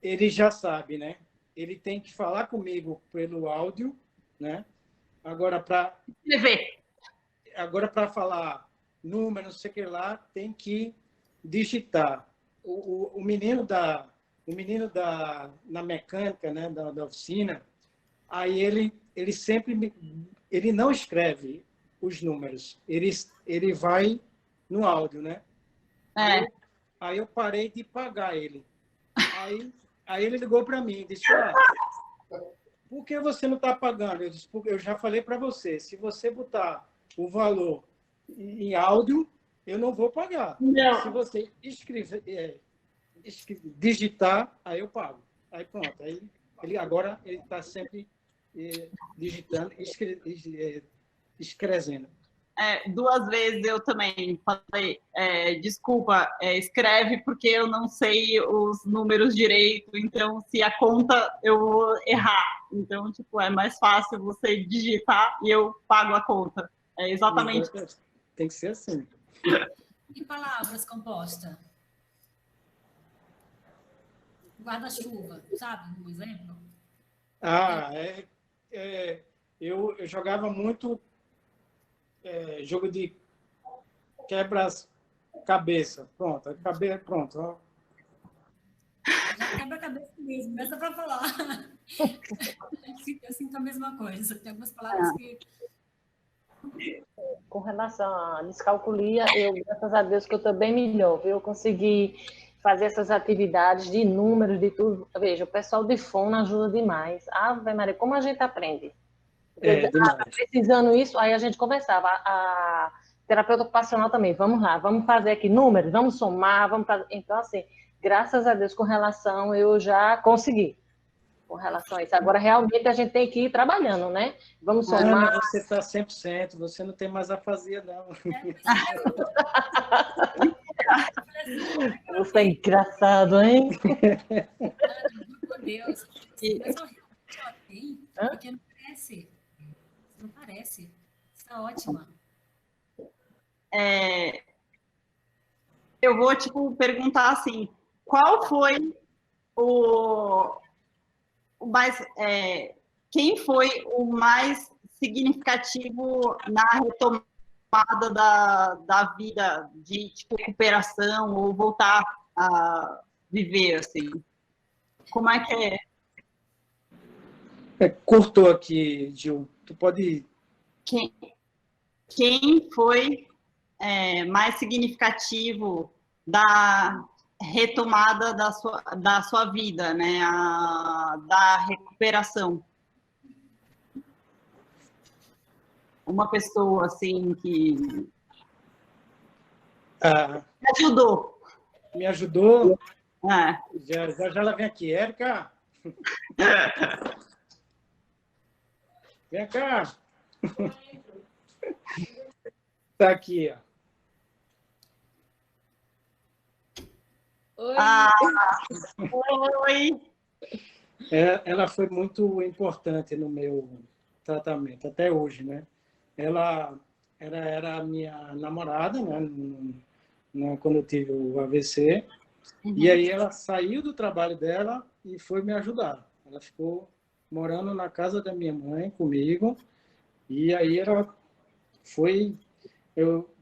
Ele já sabe, né? Ele tem que falar comigo pelo áudio, né? Agora para falar número, não sei o que lá, tem que digitar. O menino na mecânica, né, da oficina, aí ele sempre ele não escreve os números, ele vai no áudio, né? Aí eu parei de pagar ele. Aí ele ligou para mim e disse: por que você não está pagando? Eu disse: porque eu já falei para você, se você botar o valor em áudio, eu não vou pagar. Não. Se você digitar, aí eu pago. Aí pronto. Aí agora ele está sempre digitando, escrevendo. 2 vezes eu também falei, desculpa, escreve porque eu não sei os números direito, então se a conta eu vou errar. Então, tipo, é mais fácil você digitar e eu pago a conta. É exatamente. Tem que ser assim. E palavras compostas? Guarda-chuva, sabe? Um exemplo? Eu jogava muito jogo de quebra-cabeça. Pronto. Ó. Já quebra a cabeça mesmo, começa para falar. Eu sinto a mesma coisa. Tem algumas palavras que... Com relação à descalculia, graças a Deus, que eu estou bem melhor. Eu consegui fazer essas atividades de números, de tudo. Veja, o pessoal de fono ajuda demais. Ave Maria, como a gente aprende? Precisando isso, aí a gente conversava. A terapeuta ocupacional também, vamos lá, vamos fazer aqui números, vamos somar, vamos fazer. Então, assim, graças a Deus, com relação, eu já consegui. Com relação a isso. Agora, realmente, a gente tem que ir trabalhando, né? Vamos somar. Ana, você está 100%, você não tem mais afasia, não. Você é engraçado, hein? Meu Deus. Mas ela tem, porque não parece. Não parece. Está ótima. Eu vou, tipo, perguntar assim, qual foi o mais... quem foi o mais significativo na retomada da vida de, tipo, recuperação ou voltar a viver, assim? Como é que é? Cortou aqui, Gil. Tu pode... Quem foi mais significativo da retomada da sua vida, né? Da recuperação? Uma pessoa, assim, que me ajudou. Me ajudou? Já ela vem aqui. Érica? Vem cá. Está aqui, ó. Oi. Oi. Ela foi muito importante no meu tratamento, até hoje, né? Ela era a minha namorada, né? Quando eu tive o AVC. E aí ela saiu do trabalho dela e foi me ajudar. Ela ficou morando na casa da minha mãe comigo. E aí ela foi...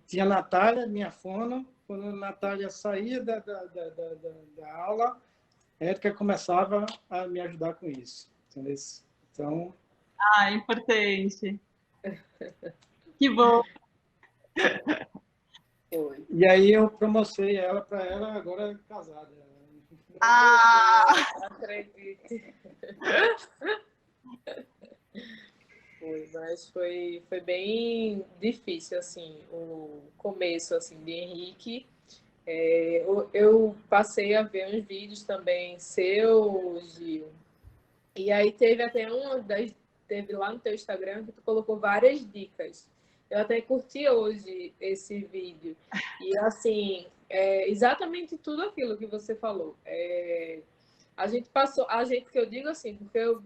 tinha a Natália, minha fono. Quando a Natália saía da aula, a Érica começava a me ajudar com isso. Entendeu? Então... Ah, importante. Que bom. E aí eu promocei ela para ela agora casada. Ah! Acredite. Mas foi bem difícil, assim, o começo, assim, de Henrique. Eu passei a ver uns vídeos também seus, Gil. E aí teve até teve lá no teu Instagram que tu colocou várias dicas. Eu até curti hoje esse vídeo. E, assim, exatamente tudo aquilo que você falou. A gente que eu digo assim, porque eu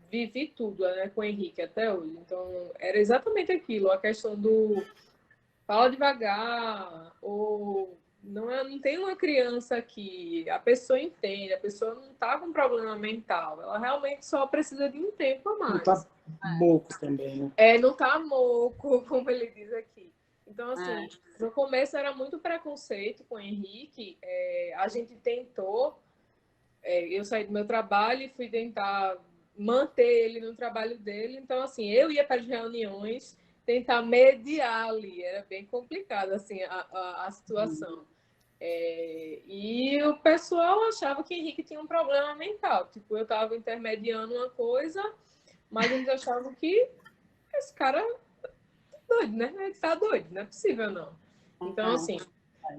vivi tudo, né, com o Henrique até hoje. Então, era exatamente aquilo, a questão do fala devagar, ou não tem uma criança que a pessoa entende, a pessoa não está com problema mental, ela realmente só precisa de um tempo a mais. Não está moco também, né? Não está moco, como ele diz aqui. Então, assim, no começo era muito preconceito com o Henrique, a gente tentou, eu saí do meu trabalho e fui tentar manter ele no trabalho dele, então, assim, eu ia para as reuniões tentar mediar ali, era bem complicado, assim, a situação. E o pessoal achava que Henrique tinha um problema mental, tipo, eu estava intermediando uma coisa, mas eles achavam que esse cara é doido, né? Ele tá doido, não é possível, não. Então, assim,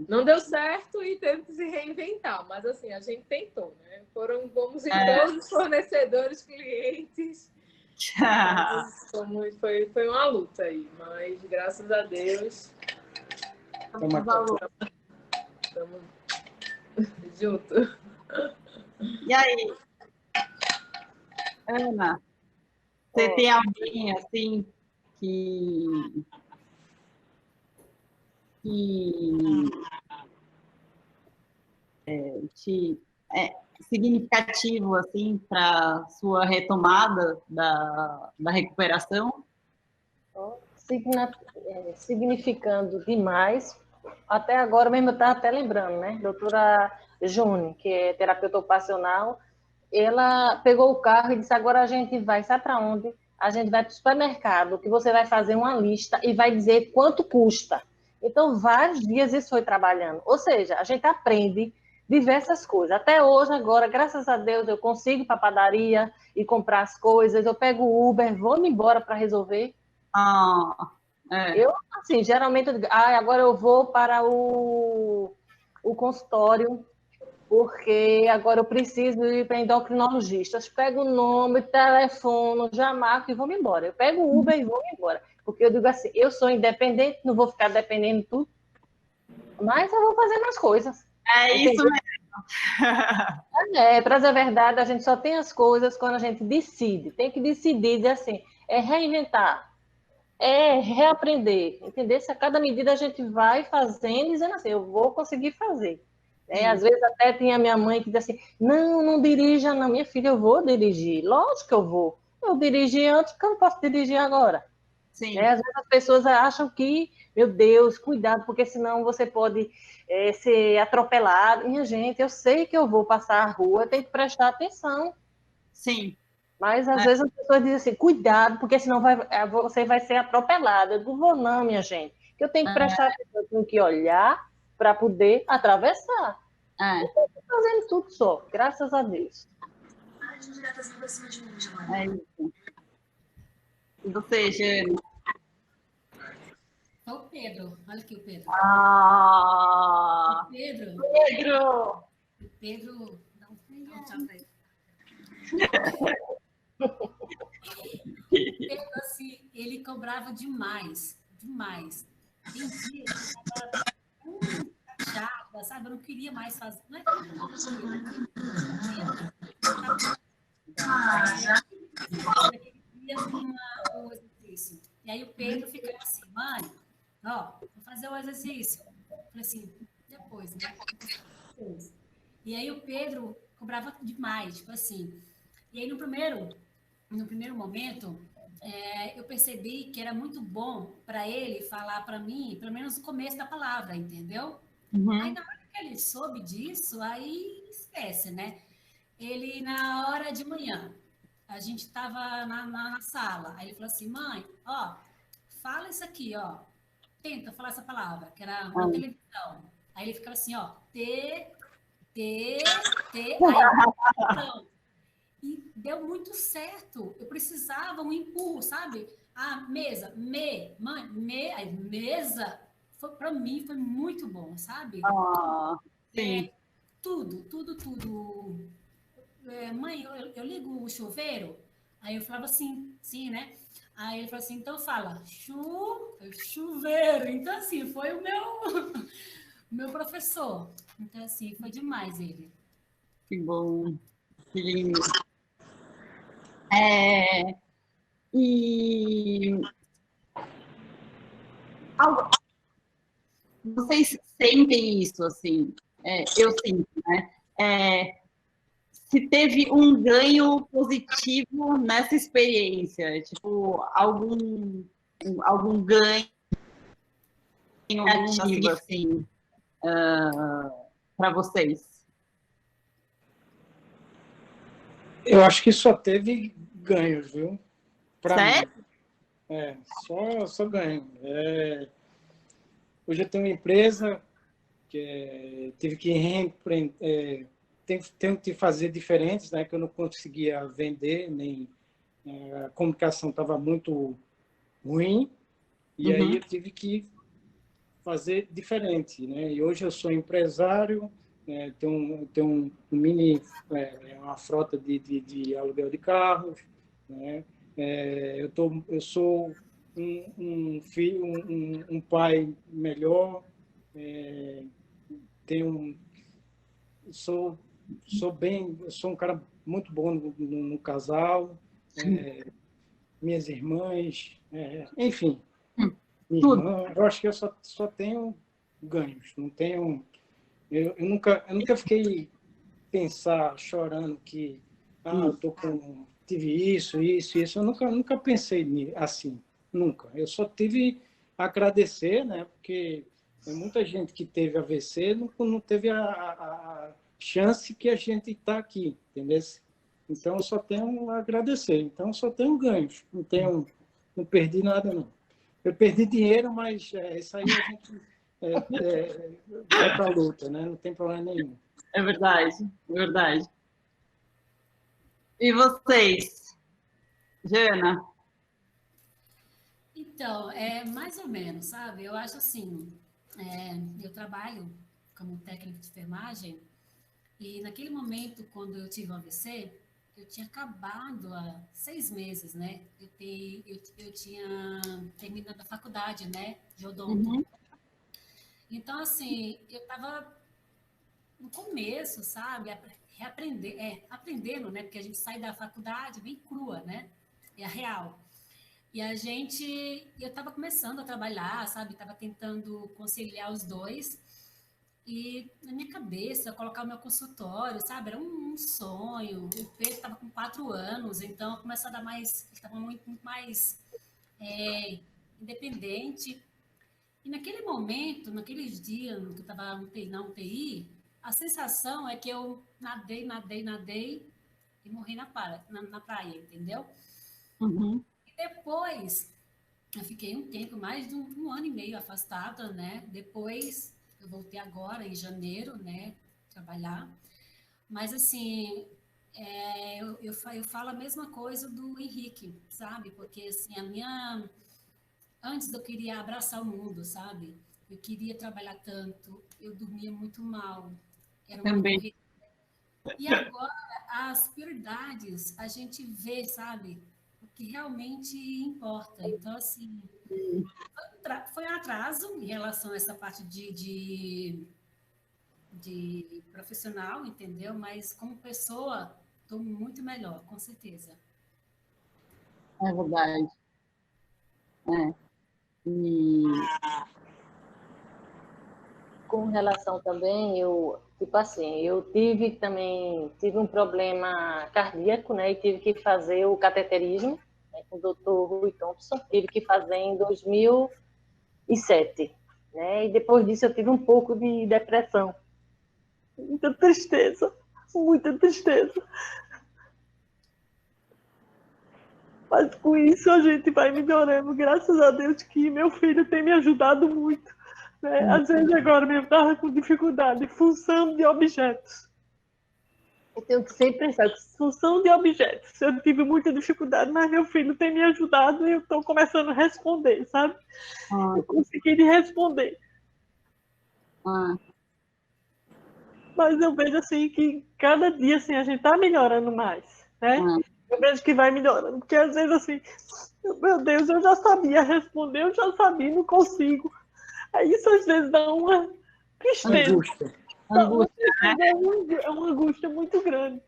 não deu certo e teve que se reinventar, mas, assim, a gente tentou, né? Vamos em todos os fornecedores, clientes. Foi uma luta aí, mas graças a Deus estamos juntos. E aí, Ana, você tem alguém assim que significativo assim para sua retomada da recuperação? Significando demais. Até agora mesmo eu estava até lembrando, né? Doutora June, que é terapeuta ocupacional, ela pegou o carro e disse, agora a gente vai, sabe para onde? A gente vai para o supermercado, que você vai fazer uma lista e vai dizer quanto custa. Então, vários dias isso foi trabalhando. Ou seja, a gente aprende diversas coisas. Até hoje, agora, graças a Deus, eu consigo ir para a padaria e comprar as coisas, eu pego o Uber, vou me embora para resolver. Eu, assim, geralmente, eu digo, agora eu vou para o consultório, porque agora eu preciso ir para endocrinologista. Eu pego o nome, telefono, já marco e vou me embora. Eu pego o Uber e vou me embora. Porque eu digo assim, eu sou independente, não vou ficar dependendo de tudo, mas eu vou fazendo as coisas. Isso mesmo. Para dizer a verdade, a gente só tem as coisas quando a gente decide. Tem que decidir, dizer assim, reinventar, reaprender, entender? Se a cada medida a gente vai fazendo, dizendo assim, eu vou conseguir fazer. Às vezes até tinha minha mãe que dizia assim, não dirija não, minha filha, eu vou dirigir, lógico que eu vou. Eu dirigi antes, porque eu não posso dirigir agora. Sim. Às vezes as pessoas acham que, meu Deus, cuidado, porque senão você pode ser atropelado. Minha gente, eu sei que eu vou passar a rua, tem que prestar atenção. Sim. Mas às vezes as pessoas dizem assim, cuidado, porque senão você vai ser atropelada. Eu não vou não, minha gente. Que eu tenho que prestar atenção, eu tenho que olhar para poder atravessar. Eu estou fazendo tudo só, graças a Deus. Isso. E você, Jane? É o Pedro. Olha aqui o Pedro. O Pedro. O Pedro. Não, Pedro, assim, ele cobrava demais. Tem dia que eu estava chata, sabe? Eu não queria mais fazer. Não é que eu não queria um exercício. E aí o Pedro ficava assim, mãe, vou fazer o exercício. Eu falei assim, depois, né? E aí o Pedro cobrava demais, tipo assim. E aí no primeiro momento, eu percebi que era muito bom para ele falar para mim, pelo menos o começo da palavra, entendeu? Aí, na hora que ele soube disso, aí esquece, né? Ele, na hora de manhã, a gente estava na sala, aí ele falou assim, mãe, ó, fala isso aqui, ó, tenta falar essa palavra, que era na televisão. Aí ele ficava assim, ó, T, aí pronto. E deu muito certo. Eu precisava um empurro, sabe? Ah, mesa, mãe, aí mesa, para mim foi muito bom, sabe? Sim. Tudo. Mãe, eu ligo o chuveiro? Aí eu falava assim, sim, né? Aí ele falou assim, então fala, chuveiro. Então, assim, foi o meu professor. Então, assim, foi demais ele. Que bom, que lindo. E vocês sentem isso, assim, eu sinto, né? Se teve um ganho positivo nessa experiência, tipo, algum ganho ativo, assim, para vocês? Eu acho que só teve ganhos, viu? Sério? Mim. Só ganho. Hoje eu tenho uma empresa que tive que reempreender, tenho que fazer diferentes, né? Que eu não conseguia vender, nem a comunicação estava muito ruim, e aí eu tive que fazer diferente, né? E hoje eu sou empresário, tenho um mini, uma frota de aluguel de carros, né? Eu sou um filho, um pai melhor, sou um cara muito bom no casal, minhas irmãs, enfim, minha irmã. Eu acho que eu só tenho ganhos, não tenho. Eu nunca fiquei chorando que eu tive isso. Eu nunca pensei assim, nunca. Eu só tive a agradecer, né? Porque muita gente que teve AVC não teve a chance que a gente está aqui, entendeu? Então, eu só tenho a agradecer. Então, eu só tenho ganhos. Não perdi nada, não. Eu perdi dinheiro, mas isso aí a gente vai para a luta, né? Não tem problema nenhum. É verdade, é verdade. E vocês, Jana? Então, mais ou menos, sabe? Eu acho assim, eu trabalho como técnico de enfermagem e naquele momento, quando eu tive um AVC, eu tinha acabado há 6 meses, né? Eu tinha terminado a faculdade, né? De odonto. Então, assim, eu estava no começo, sabe? Aprendendo, né? Porque a gente sai da faculdade bem crua, né? É a real. E eu estava começando a trabalhar, sabe? Estava tentando conciliar os dois. E na minha cabeça, colocar o meu consultório, sabe? Era um sonho. O Pedro estava com 4 anos, então começou a dar mais. Ele estava muito mais independente. E naquele momento, naqueles dias que eu estava na UTI, a sensação é que eu nadei e morri na praia, entendeu? E depois, eu fiquei um tempo, mais de um ano e meio afastada, né? Depois, eu voltei agora, em janeiro, né? Trabalhar. Mas, assim, eu falo a mesma coisa do Henrique, sabe? Porque, assim, antes eu queria abraçar o mundo, sabe? Eu queria trabalhar tanto, eu dormia muito mal. Também. E agora, as prioridades, a gente vê, sabe? O que realmente importa. Então, assim, foi um atraso em relação a essa parte de profissional, entendeu? Mas como pessoa, estou muito melhor, com certeza. É verdade. E com relação também, tipo assim, eu tive um problema cardíaco, né, e tive que fazer o cateterismo, né, o doutor Rui Thompson, tive que fazer em 2007, né? E depois disso eu tive um pouco de depressão. Muita tristeza, muita tristeza. Mas com isso a gente vai melhorando, graças a Deus que meu filho tem me ajudado muito, né? Às vezes agora mesmo estava com dificuldade, função de objetos. Eu tenho que sempre pensar, função de objetos. Eu tive muita dificuldade, mas meu filho tem me ajudado e eu estou começando a responder, sabe? Eu consegui responder. Mas eu vejo assim que cada dia assim, a gente está melhorando mais, né? Eu vejo que vai melhorando, porque às vezes assim, meu Deus, eu já sabia responder, eu já sabia, não consigo. Aí isso às vezes dá uma tristeza. É uma angústia muito grande.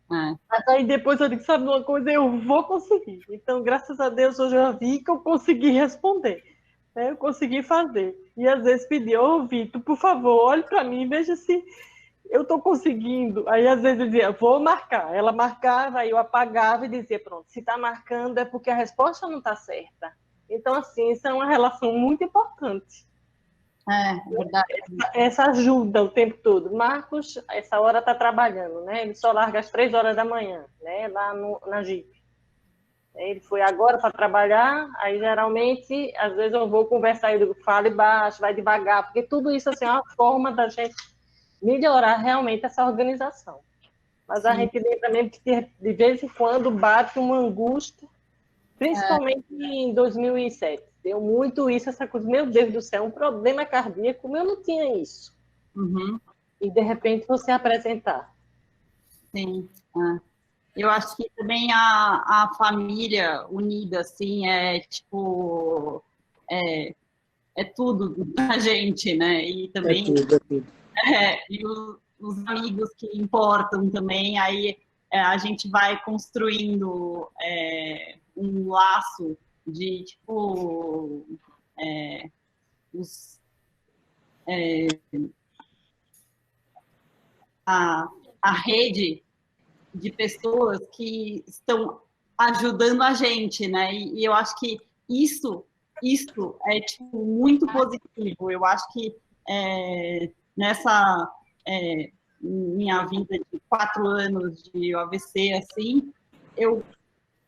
Mas aí depois eu digo, sabe uma coisa, eu vou conseguir. Então, graças a Deus, hoje eu vi que eu consegui responder. Né? Eu consegui fazer. E às vezes pedi, Vitor, por favor, olhe para mim, veja se eu estou conseguindo. Aí às vezes eu dizia, vou marcar. Ela marcava, aí eu apagava e dizia, pronto, se está marcando é porque a resposta não está certa. Então, assim, isso é uma relação muito importante. Verdade. Essa ajuda o tempo todo. Marcos, essa hora está trabalhando, né? Ele só larga às 3 horas da manhã, né? Lá na Jeep. Ele foi agora para trabalhar, aí geralmente, às vezes eu vou conversar, eu digo, fale baixo, vai devagar, porque tudo isso assim, é uma forma da gente melhorar realmente essa organização. Mas a gente lembra mesmo que de vez em quando bate uma angústia, principalmente em 2007. Deu muito isso, essa coisa, meu Deus do céu, um problema cardíaco, eu não tinha isso. E de repente você apresentar. Sim. Eu acho que também a família unida, assim, tipo, é tudo pra gente, né? E também É tudo. E os amigos que importam também, aí a gente vai construindo um laço de, tipo, a rede de pessoas que estão ajudando a gente, né? E eu acho que isso é, tipo, muito positivo. Eu acho que nessa minha vida de 4 anos de AVC, assim, eu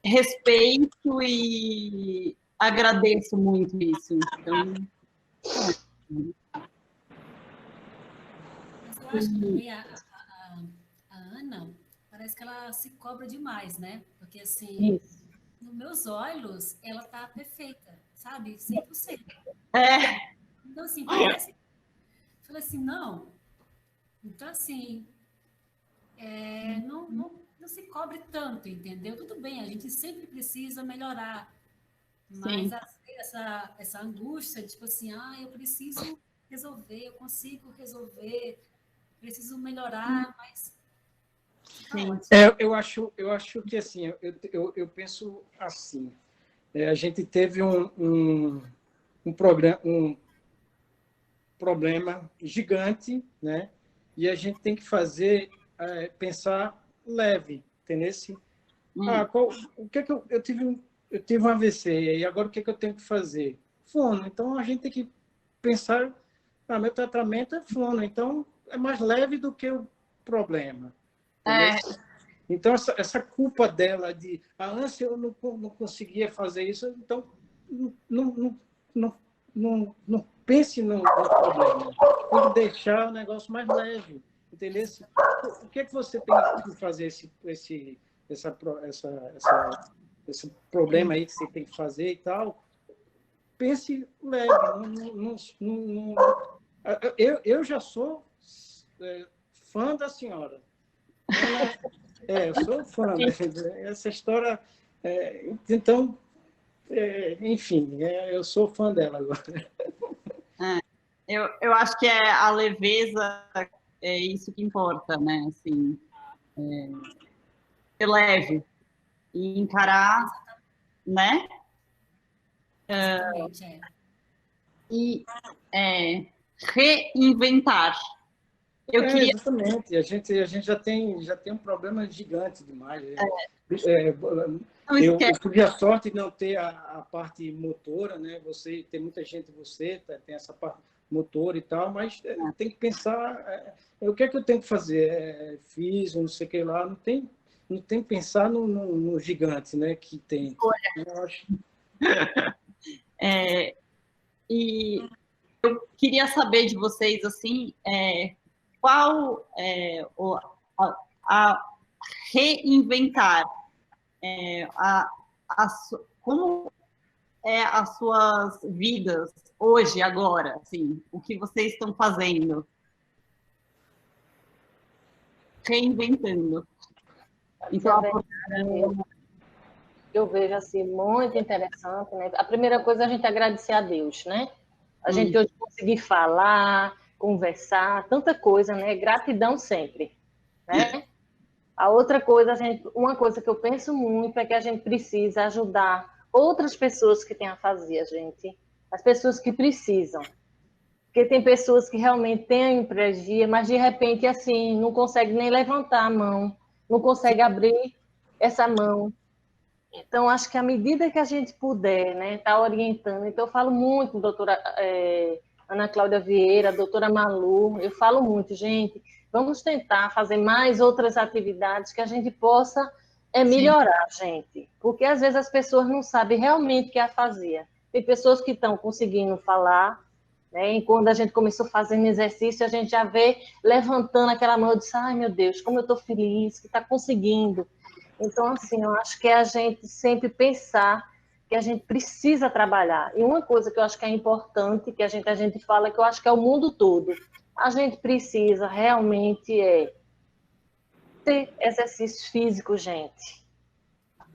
respeito e agradeço muito isso. Então, Mas eu acho que também a Ana, parece que ela se cobra demais, né? Porque, assim, nos meus olhos, ela tá perfeita, sabe? 100%. Então, assim, parece... Eu falei assim, não. Então, assim, não se cobre tanto, entendeu? Tudo bem, a gente sempre precisa melhorar. Mas essa angústia, tipo assim, eu preciso resolver, eu consigo resolver, preciso melhorar, mas... Eu acho que, assim, eu penso assim, a gente teve um problema gigante, né? E a gente tem que pensar leve, entendeu? O que é que eu tive um AVC, e agora o que é que eu tenho que fazer? Fono. Então, a gente tem que pensar, meu tratamento é fono, então é mais leve do que o problema. Então, essa culpa dela de antes eu não conseguia fazer isso, então não pense no problema. Tem que deixar o negócio mais leve, entendeu? O que é que você tem que fazer esse problema aí que você tem que fazer e tal? Pense leve. Eu já sou fã da senhora. Eu sou fã. Essa história... então, enfim, eu sou fã dela agora. Eu acho que a leveza é isso que importa, né? Assim, ser leve e encarar, né? E reinventar, Exatamente. A gente já tem um problema gigante demais. Eu tive a sorte de não ter a parte motora, né? Você tem muita gente, tem essa parte motora e tal, mas tem que pensar o que é que eu tenho que fazer. Fiz, não sei o que lá, não tem que pensar no gigante, né? Que tem. Eu acho. E eu queria saber de vocês assim, qual a reinventar, como as suas vidas hoje, agora, assim, o que vocês estão fazendo, reinventando. Então, eu vejo assim muito interessante, né? A primeira coisa é a gente agradecer a Deus, né? A gente hoje conseguir falar, conversar, tanta coisa, né? Gratidão sempre, né? A outra coisa, uma coisa que eu penso muito é que a gente precisa ajudar outras pessoas que têm afasia, gente. As pessoas que precisam. Porque tem pessoas que realmente têm a hemiplegia, mas de repente, assim, não consegue nem levantar a mão, não consegue abrir essa mão. Então, acho que à medida que a gente puder, né, tá orientando. Então, eu falo muito, doutora Ana Cláudia Vieira, doutora Malu, eu falo muito, gente, vamos tentar fazer mais outras atividades que a gente possa melhorar, gente. Porque às vezes as pessoas não sabem realmente o que é afasia. Tem pessoas que estão conseguindo falar, né? E quando a gente começou fazendo exercício, a gente já vê levantando aquela mão e diz, ai meu Deus, como eu estou feliz que está conseguindo. Então, assim, eu acho que é a gente sempre pensar que a gente precisa trabalhar. E uma coisa que eu acho que é importante, que a gente fala, que eu acho que é o mundo todo, a gente precisa realmente ter exercício físico, gente.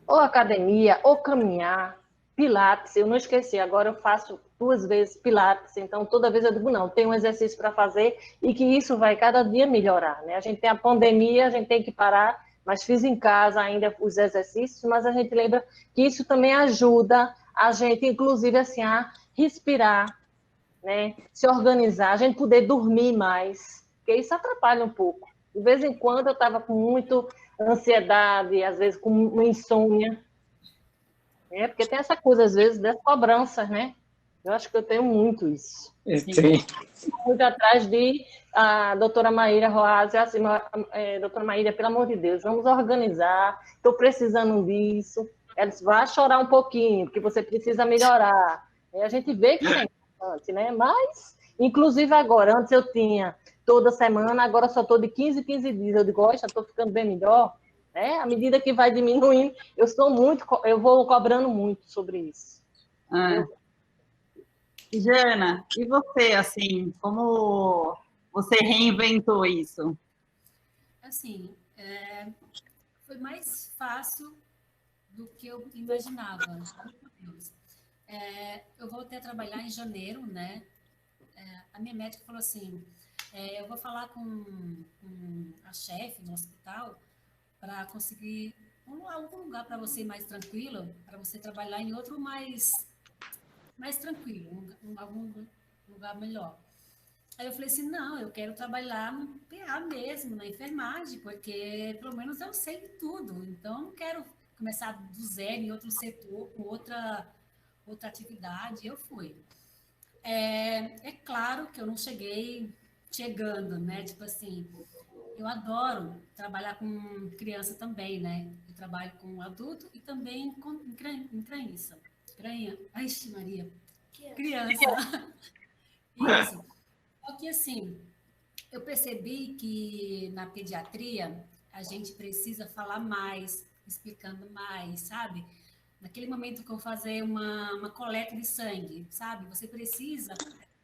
Ou academia, ou caminhar, pilates, eu não esqueci, agora eu faço 2 vezes pilates, então toda vez eu digo, não, tem um exercício para fazer e que isso vai cada dia melhorar, né? A gente tem a pandemia, a gente tem que parar, mas fiz em casa ainda os exercícios, mas a gente lembra que isso também ajuda a gente, inclusive, assim, a respirar, né? Se organizar, a gente poder dormir mais, porque isso atrapalha um pouco. De vez em quando eu estava com muita ansiedade, às vezes com uma insônia, porque tem essa coisa, às vezes, das cobranças, né? Eu acho que eu tenho muito isso. Tem. Muito atrás de a doutora Maíra Roaz, assim, doutora Maíra, pelo amor de Deus, vamos organizar, estou precisando disso. Ela disse, vai chorar um pouquinho, porque você precisa melhorar. E a gente vê que é importante, né? Mas, inclusive agora, antes eu tinha toda semana, agora só estou de 15 em 15 dias. Eu digo, já estou ficando bem melhor. À medida que vai diminuindo, eu vou cobrando muito sobre isso. Jana, e você, assim, como você reinventou isso? Assim, foi mais fácil do que eu imaginava. Eu voltei a trabalhar em janeiro, né? A minha médica falou assim, eu vou falar com a chefe no hospital para conseguir algum lugar para você mais tranquilo, para você trabalhar em outro mais tranquilo, algum lugar melhor. Aí eu falei assim, não, eu quero trabalhar no PA mesmo, na enfermagem, porque pelo menos eu sei de tudo, então eu não quero começar do zero em outro setor, com outra atividade. Eu fui. É claro que eu não chegando, né? Tipo assim, eu adoro trabalhar com criança também, né? Eu trabalho com adulto e também com criança. Ai, Maria. Criança. Isso. Só que, assim, eu percebi que na pediatria a gente precisa falar mais, explicando mais, sabe? Naquele momento que eu vou fazer uma coleta de sangue, sabe? Você precisa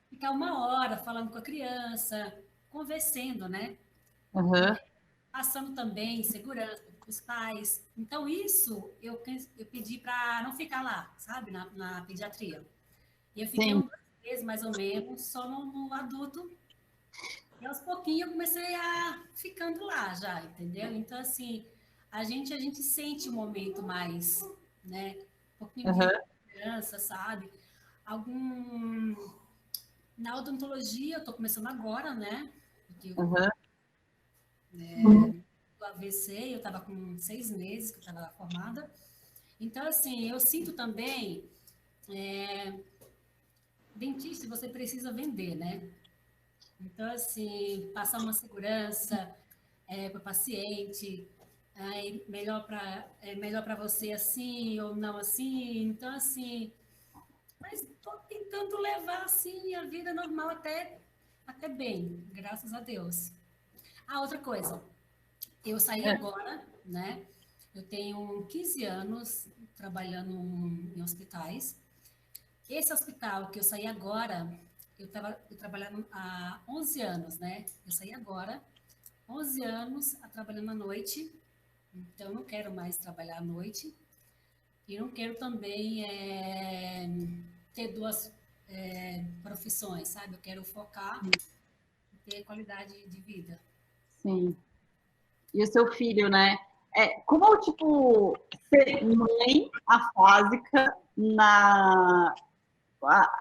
ficar 1 hora falando com a criança, conversando, né? Uhum. Passando também segurança para os pais. Então, isso eu pedi para não ficar lá, sabe? Na pediatria. E eu fiquei 2 meses, mais ou menos, só no adulto. E aos pouquinhos eu comecei a ficando lá já, entendeu? Então, assim, a gente sente o momento mais, né? Um pouquinho de esperança, sabe? Na odontologia, eu estou começando agora, né? Porque eu do AVC, eu estava com 6 meses que eu estava formada. Então, assim, eu sinto também, dentista, você precisa vender, né? Então, assim, passar uma segurança para o paciente, melhor para você assim ou não assim. Então, assim, mas estou tentando levar, assim, a vida normal até bem, graças a Deus. Outra coisa, eu saí agora, né? Eu tenho 15 anos trabalhando em hospitais. Esse hospital que eu saí agora, eu trabalhando há 11 anos, né? Eu saí agora, 11 anos trabalhando à noite, então eu não quero mais trabalhar à noite. E não quero também ter duas profissões, sabe? Eu quero focar em ter qualidade de vida. Sim. E o seu filho, né? Como, tipo, ser mãe afásica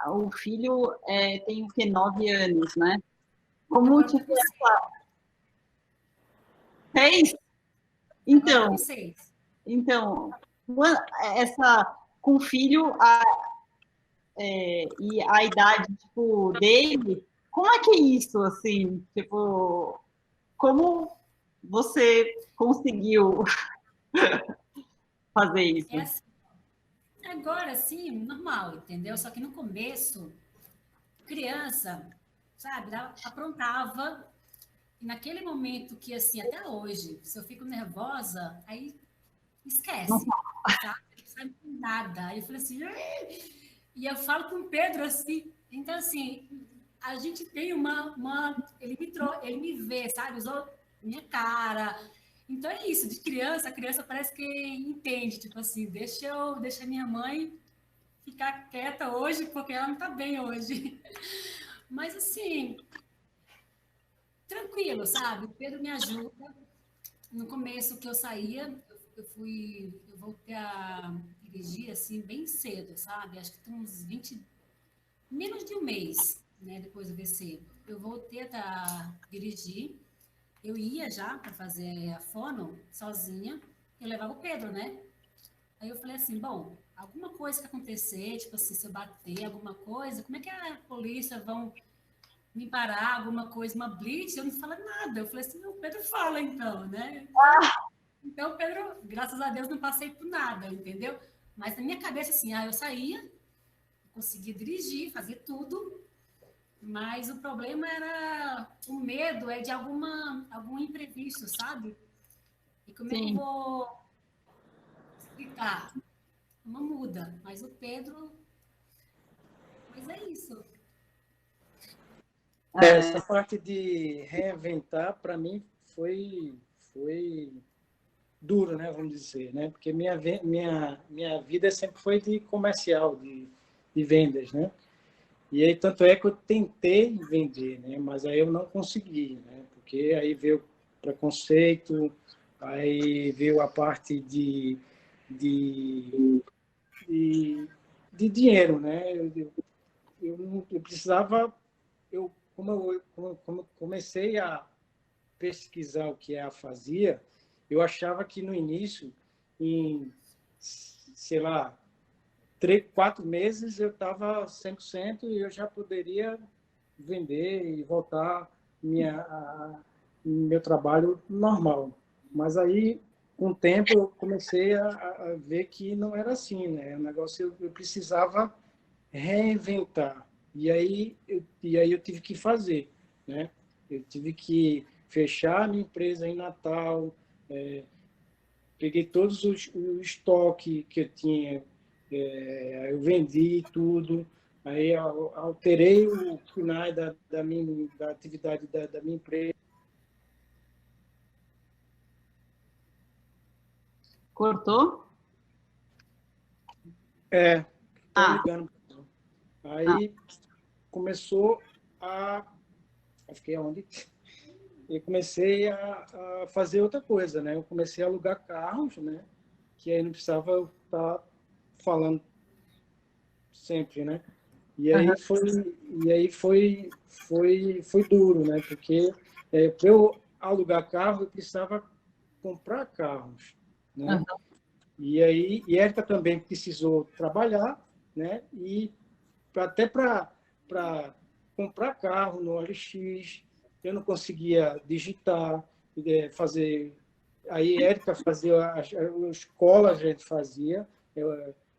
o filho tem o quê? 9 anos, né? Como, tipo, essa... 6? Então, com o filho e a idade, tipo, dele, como é que é isso, assim? Tipo, como você conseguiu fazer isso? Assim, agora, sim, normal, entendeu? Só que no começo, criança, sabe, aprontava. E naquele momento que, assim, até hoje, se eu fico nervosa, aí esquece, sabe? Não sabe nada. Aí eu falei assim, e eu falo com o Pedro assim, então, assim, a gente tem ele me vê, sabe? Usou minha cara. Então é isso, de criança, a criança parece que entende, tipo assim, deixa minha mãe ficar quieta hoje, porque ela não tá bem hoje. Mas assim, tranquilo, sabe? O Pedro me ajuda. No começo que eu saía, eu voltei a dirigir assim bem cedo, sabe? Acho que tem uns menos de um mês, né, depois do AVC. Eu voltei a dirigir. Eu ia já para fazer a fono sozinha, eu levava o Pedro, né? Aí eu falei assim, bom, alguma coisa que acontecer, tipo assim, se eu bater alguma coisa, como é que a polícia vão me parar, alguma coisa, uma blitz? Eu não falo nada. Eu falei assim, o Pedro fala então, né? Então, Pedro, graças a Deus, não passei por nada, entendeu? Mas na minha cabeça, assim, eu saía, conseguia dirigir, fazer tudo, mas o problema era o medo de algum imprevisto, sabe? E como é que eu vou explicar? Uma muda, mas o Pedro... Mas é isso. Essa parte de reinventar, para mim, foi duro, né, vamos dizer, né? Porque minha vida sempre foi de comercial, de vendas, né? E aí, tanto é que eu tentei vender, né? Mas aí eu não consegui, né? Porque aí veio preconceito, aí veio a parte de dinheiro, né? Eu precisava... Como eu comecei a pesquisar o que a afasia, eu achava que no início, em, sei lá, 3, 4 meses, eu estava 100% e eu já poderia vender e voltar meu trabalho normal. Mas aí, com o tempo, eu comecei a ver que não era assim, né? O negócio eu precisava reinventar. E aí eu tive que fazer, né? Eu tive que fechar a minha empresa em Natal, peguei todos o estoque que eu tinha, eu vendi tudo, aí alterei o KNAI da atividade da minha empresa. Cortou? Tô ligando. Aí começou a... Fiquei onde? E comecei a fazer outra coisa, né? Eu comecei a alugar carros, né? Que aí não precisava eu estar falando sempre, né? E aí foi duro, né? Porque para eu alugar carro, eu precisava comprar carros, né? E aí, e Érica também precisou trabalhar, né? E até para comprar carro no OLX, eu não conseguia digitar, fazer. Aí Érica fazia a escola, a gente fazia.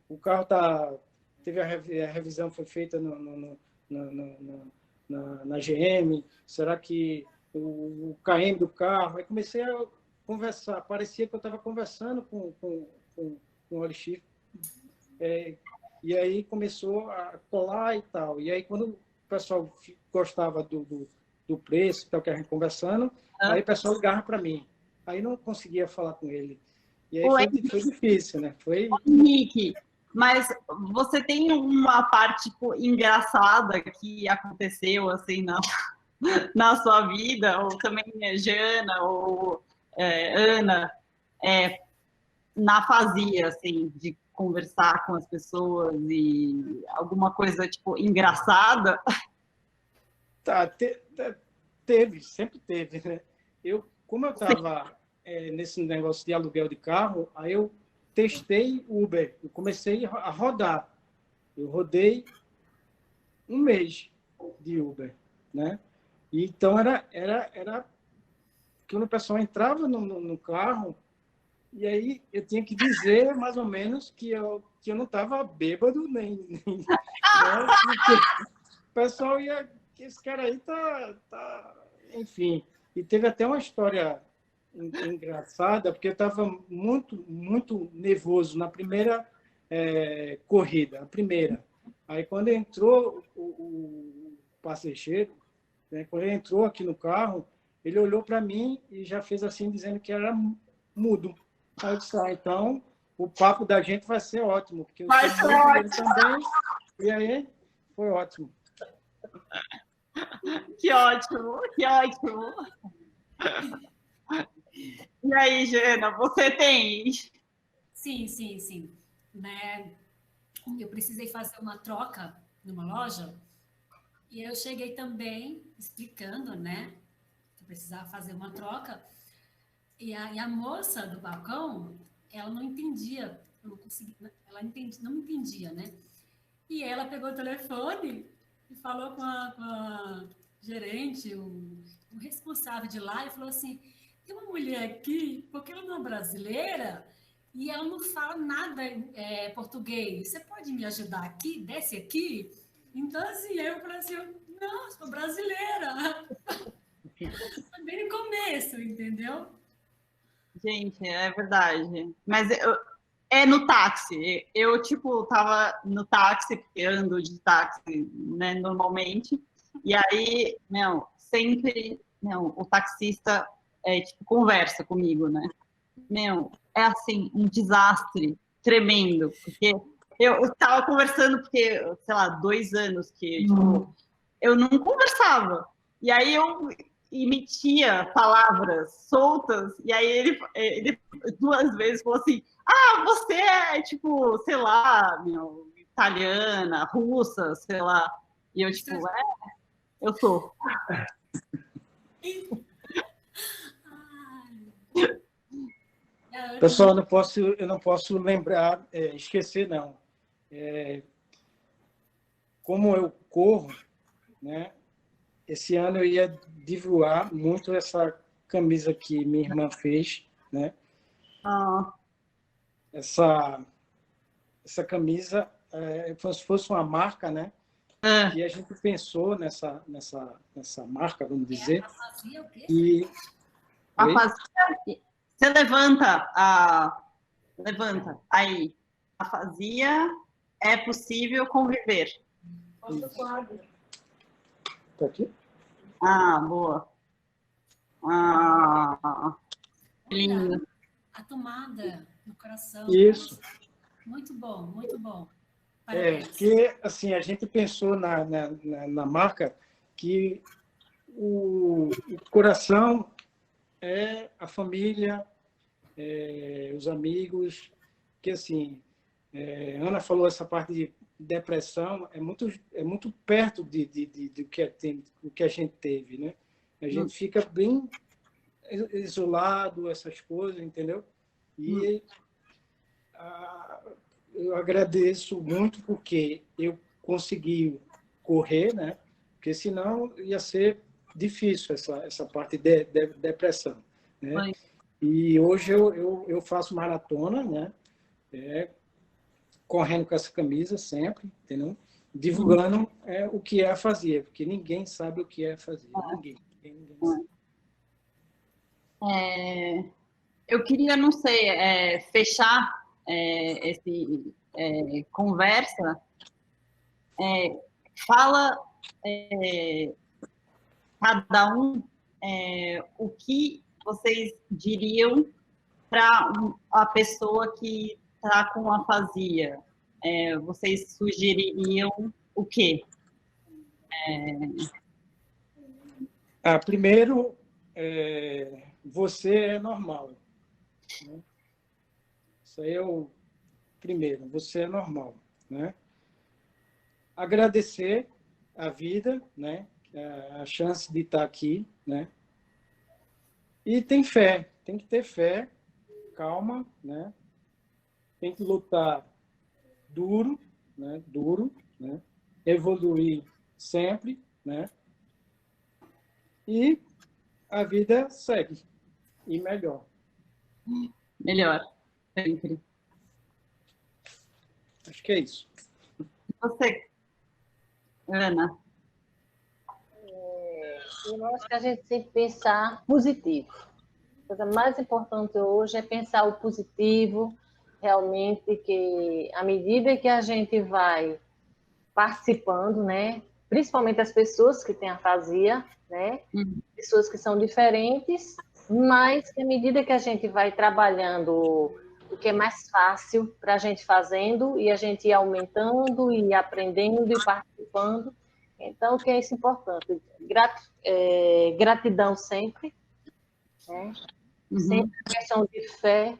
O carro teve a revisão foi feita na GM. Será que o KM do carro? Aí comecei a conversar. Parecia que eu estava conversando com o OLX. E aí começou a colar e tal. E aí, quando o pessoal gostava do preço, tal, que a gente conversando, aí o pessoal ligava para mim. Aí não conseguia falar com ele. E aí foi difícil, né? Henrique, mas você tem uma parte tipo, engraçada que aconteceu assim na sua vida, ou também Jana, ou Ana, na fazia, assim, de conversar com as pessoas e alguma coisa, tipo, engraçada? Sempre teve, né? Como eu estava nesse negócio de aluguel de carro, aí eu testei Uber, eu comecei a rodar. Eu rodei um mês de Uber, né? E então era quando o pessoal entrava no carro, e aí eu tinha que dizer mais ou menos que eu não estava bêbado nem né? O pessoal ia, esse cara aí tá, enfim. E teve até uma história engraçada, porque eu estava muito nervoso na primeira corrida, a primeira. Aí quando entrou o passageiro, né, quando ele entrou aqui no carro, ele olhou para mim e já fez assim, dizendo que era mudo. Aí eu disse, então o papo da gente vai ser ótimo, porque eu sou muito também, e aí foi ótimo. Que ótimo, que ótimo. E aí, Jana, você tem? Sim. Né? Eu precisei fazer uma troca numa loja e eu cheguei também explicando, né, que eu precisava fazer uma troca e a moça do balcão, ela não entendia, eu não conseguia, não entendia, né? E ela pegou o telefone e falou com a gerente, o responsável de lá, e falou assim, tem uma mulher aqui, porque ela não é brasileira e ela não fala nada português. Você pode me ajudar aqui? Desce aqui? Então, assim, eu falei assim, não, sou brasileira. Bem no começo, entendeu? Gente, é verdade. Mas no táxi. Eu, tipo, tava no táxi, porque ando de táxi, né, normalmente. E aí, sempre, o taxista, tipo, conversa comigo, né? É assim, um desastre tremendo. Porque eu tava conversando, porque, sei lá, 2 anos que, tipo, eu não conversava. E aí eu emitia palavras soltas, e aí ele 2 vezes falou assim, você é, tipo, sei lá, italiana, russa, sei lá. E eu, tipo, eu sou. Pessoal, eu não posso lembrar, esquecer, não. Como eu corro, né? Esse ano eu ia divulgar muito essa camisa que minha irmã fez, né? Essa camisa é como se fosse uma marca, né? E a gente pensou nessa marca, vamos dizer. A fazia o quê? E você levanta aí. A fazia é possível conviver. Tá aqui? Boa. Lindo. A tomada no coração. Isso. Muito bom, muito bom. Porque assim, a gente pensou na marca que o coração é a família, os amigos, que assim, Ana falou essa parte de depressão, é muito perto do que a gente teve, né? A gente fica bem isolado, essas coisas, entendeu? E eu agradeço muito porque eu consegui correr, né? Porque senão ia ser difícil essa parte de depressão, né? E hoje eu faço maratona, né? Correndo com essa camisa sempre, entendeu? Divulgando o que é afasia, porque ninguém sabe o que é afasia. Ninguém sabe. Eu queria, não sei, fechar esse conversa. Fala cada um o que vocês diriam para a pessoa que está com afasia. Vocês sugeririam o quê? Primeiro, você é normal. Né? Isso aí é o primeiro, você é normal. Né? Agradecer a vida, né? A chance de estar aqui. Né? E tem fé, tem que ter fé, calma, né? Tem que lutar duro, né? Né? Evoluir sempre, né? E a vida segue. E melhor. Melhor. Sempre. Acho que é isso. Você, Ana? Eu acho que a gente tem que pensar positivo. A coisa mais importante hoje é pensar o positivo, realmente, que à medida que a gente vai participando, né? Principalmente as pessoas que têm afasia, né? Pessoas que são diferentes, mas que à medida que a gente vai trabalhando o que é mais fácil para a gente fazendo, e a gente ir aumentando, e aprendendo, e participando. Então, o que é isso importante? Gratidão sempre, né? Sempre a questão de fé,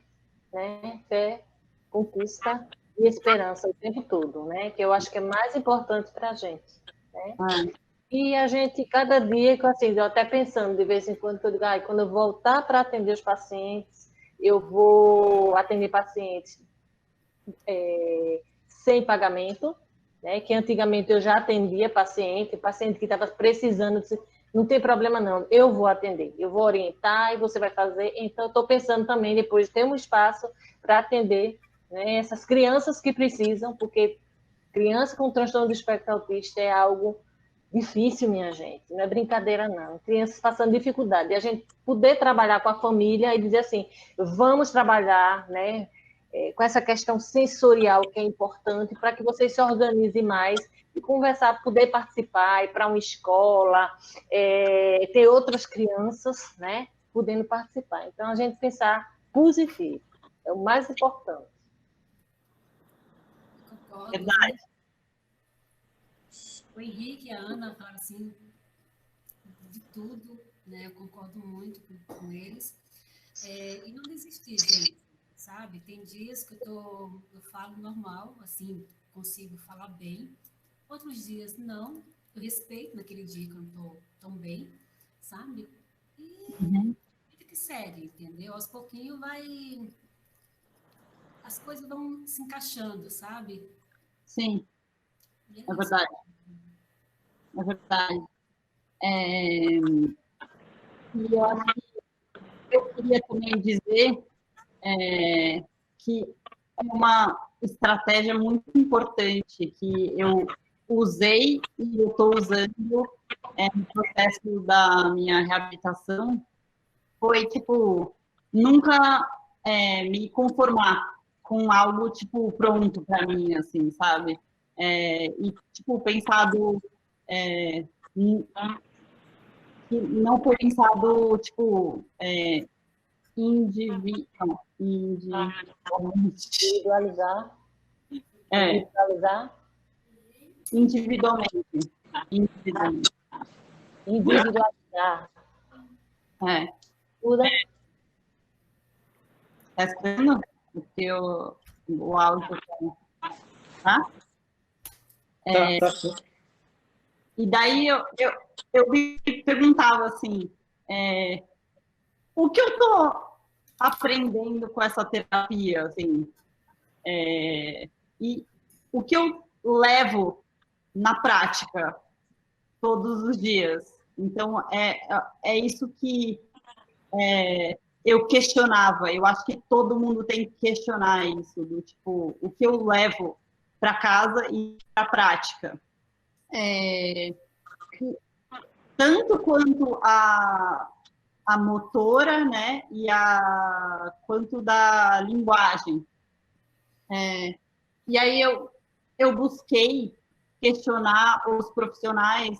né? Fé, conquista e esperança o tempo todo, né? Que eu acho que é mais importante para a gente, né? E a gente, cada dia, assim, eu até pensando de vez em quando, que eu digo, quando eu voltar para atender os pacientes, eu vou atender pacientes sem pagamento, né? Que antigamente eu já atendia paciente que estava precisando, não tem problema não, eu vou atender, eu vou orientar e você vai fazer. Então, eu estou pensando também depois ter um espaço para atender, né, essas crianças que precisam, porque criança com transtorno do espectro autista é algo difícil, minha gente, não é brincadeira não, crianças passando dificuldade, e a gente poder trabalhar com a família e dizer assim, vamos trabalhar, né, com essa questão sensorial que é importante para que vocês se organizem mais e conversar, poder participar, ir para uma escola, ter outras crianças, né, podendo participar. Então, a gente pensar positivo é o mais importante. Concordo. Verdade. O Henrique e a Ana falaram assim de tudo, né? Eu concordo muito com eles. E não desistir, gente, sabe? Tem dias que eu falo normal, assim, consigo falar bem. Outros dias não. Eu respeito naquele dia que eu não estou tão bem, sabe? E vida que segue, entendeu? Aos pouquinhos as coisas vão se encaixando, sabe? Sim, é verdade. É verdade. E eu acho que eu queria também dizer que é uma estratégia muito importante que eu usei e eu estou usando no processo da minha reabilitação, foi, tipo, nunca me conformar com algo, tipo, pronto para mim, assim, sabe? E, tipo, pensado... que não foi pensado, tipo, Individualizar. Individualmente. Individualizar. Tudo. Tá escutando? Porque o áudio tá? Tá. E daí eu me perguntava assim, o que eu estou aprendendo com essa terapia, assim, e o que eu levo na prática todos os dias. Então, é isso que eu questionava. Eu acho que todo mundo tem que questionar isso, do tipo, o que eu levo para casa e para a prática. Tanto quanto a motora, né, quanto da linguagem. E aí eu busquei questionar os profissionais,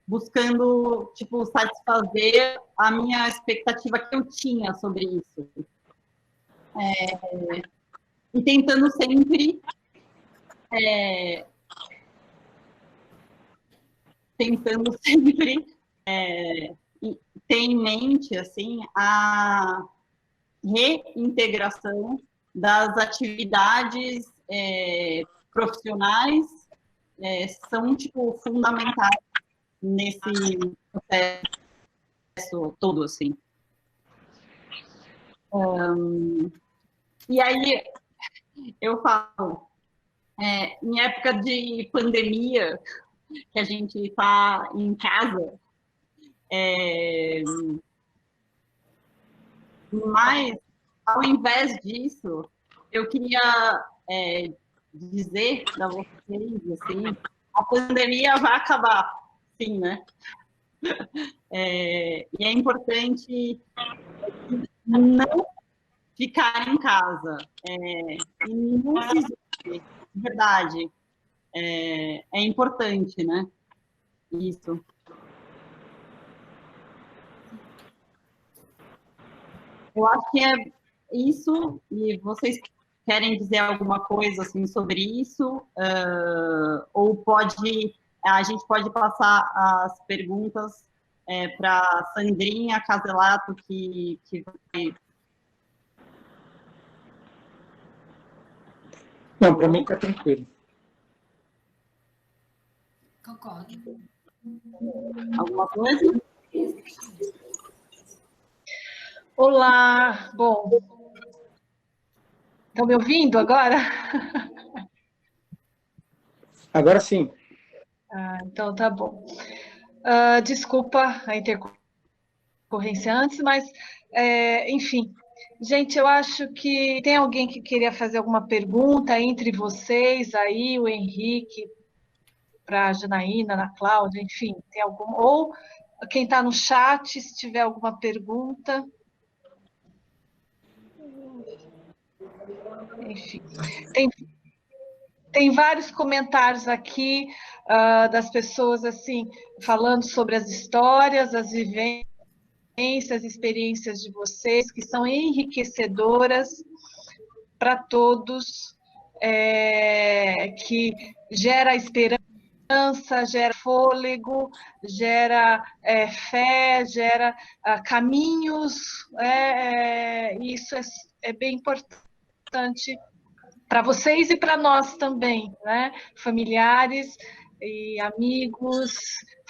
buscando, tipo, satisfazer a minha expectativa que eu tinha sobre isso. E tentando sempre ter em mente, assim, a reintegração das atividades profissionais são, tipo, fundamentais nesse processo todo, assim. E aí, eu falo, em época de pandemia, que a gente está em casa, mas, ao invés disso, eu queria dizer para vocês, assim, a pandemia vai acabar, sim, né? E é importante não ficar em casa, e não se isolar, verdade, é importante, né? Isso. Eu acho que é isso, e vocês querem dizer alguma coisa assim sobre isso? Ou a gente pode passar as perguntas para a Sandrinha Caselato, que vai... Não, para mim está tranquilo. Concordo. Alguma coisa? Olá, bom, estão me ouvindo agora? Agora sim. Então tá bom. Desculpa a intercorrência antes, mas, enfim. Gente, eu acho que tem alguém que queria fazer alguma pergunta entre vocês aí, o Henrique, para a Janaína, Ana Cláudia, enfim, tem algum, ou quem está no chat, se tiver alguma pergunta. Enfim, tem vários comentários aqui das pessoas assim falando sobre as histórias, as vivências, as experiências de vocês, que são enriquecedoras para todos, que gera esperança, gera fôlego, gera fé, gera caminhos, isso é bem importante para vocês e para nós também, né? Familiares e amigos,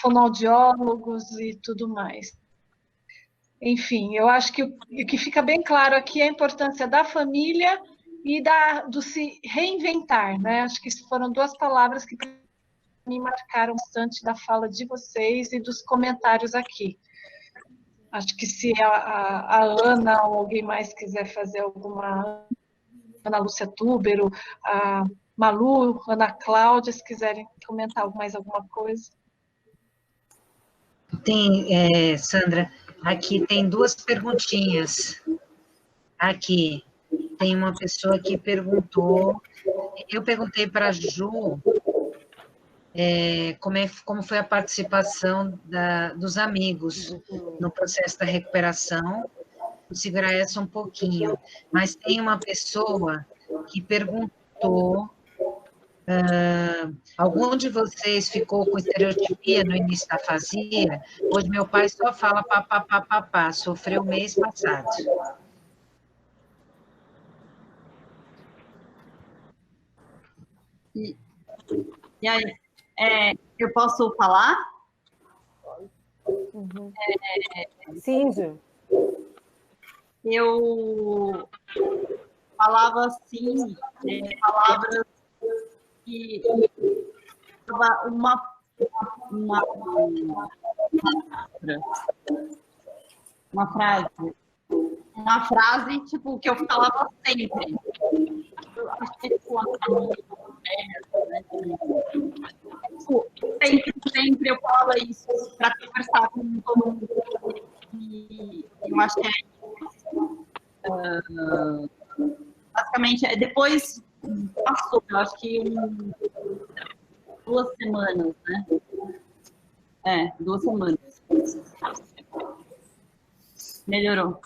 fonoaudiólogos e tudo mais. Enfim, eu acho que o que fica bem claro aqui é a importância da família e do se reinventar, né? Acho que foram duas palavras que me marcaram bastante da fala de vocês e dos comentários aqui. Acho que se a Ana ou alguém mais quiser fazer alguma... Ana Lúcia Túbero, a Malu, Ana Cláudia, se quiserem comentar mais alguma coisa. Tem, Sandra, aqui tem duas perguntinhas. Aqui tem uma pessoa que perguntou, eu perguntei para a Ju como foi a participação dos amigos no processo da recuperação. Vou segurar essa um pouquinho, mas tem uma pessoa que perguntou, algum de vocês ficou com estereotipia no início da afasia? Hoje meu pai só fala papapá, sofreu mês passado. E aí, eu posso falar? Sim, Ju. eu falava assim, palavras que uma frase tipo que eu falava sempre. Eu acho que tipo, sempre eu falava isso para conversar com todo mundo. E eu acho que basicamente, depois passou, eu acho que 2 semanas, né? 2 semanas. Melhorou.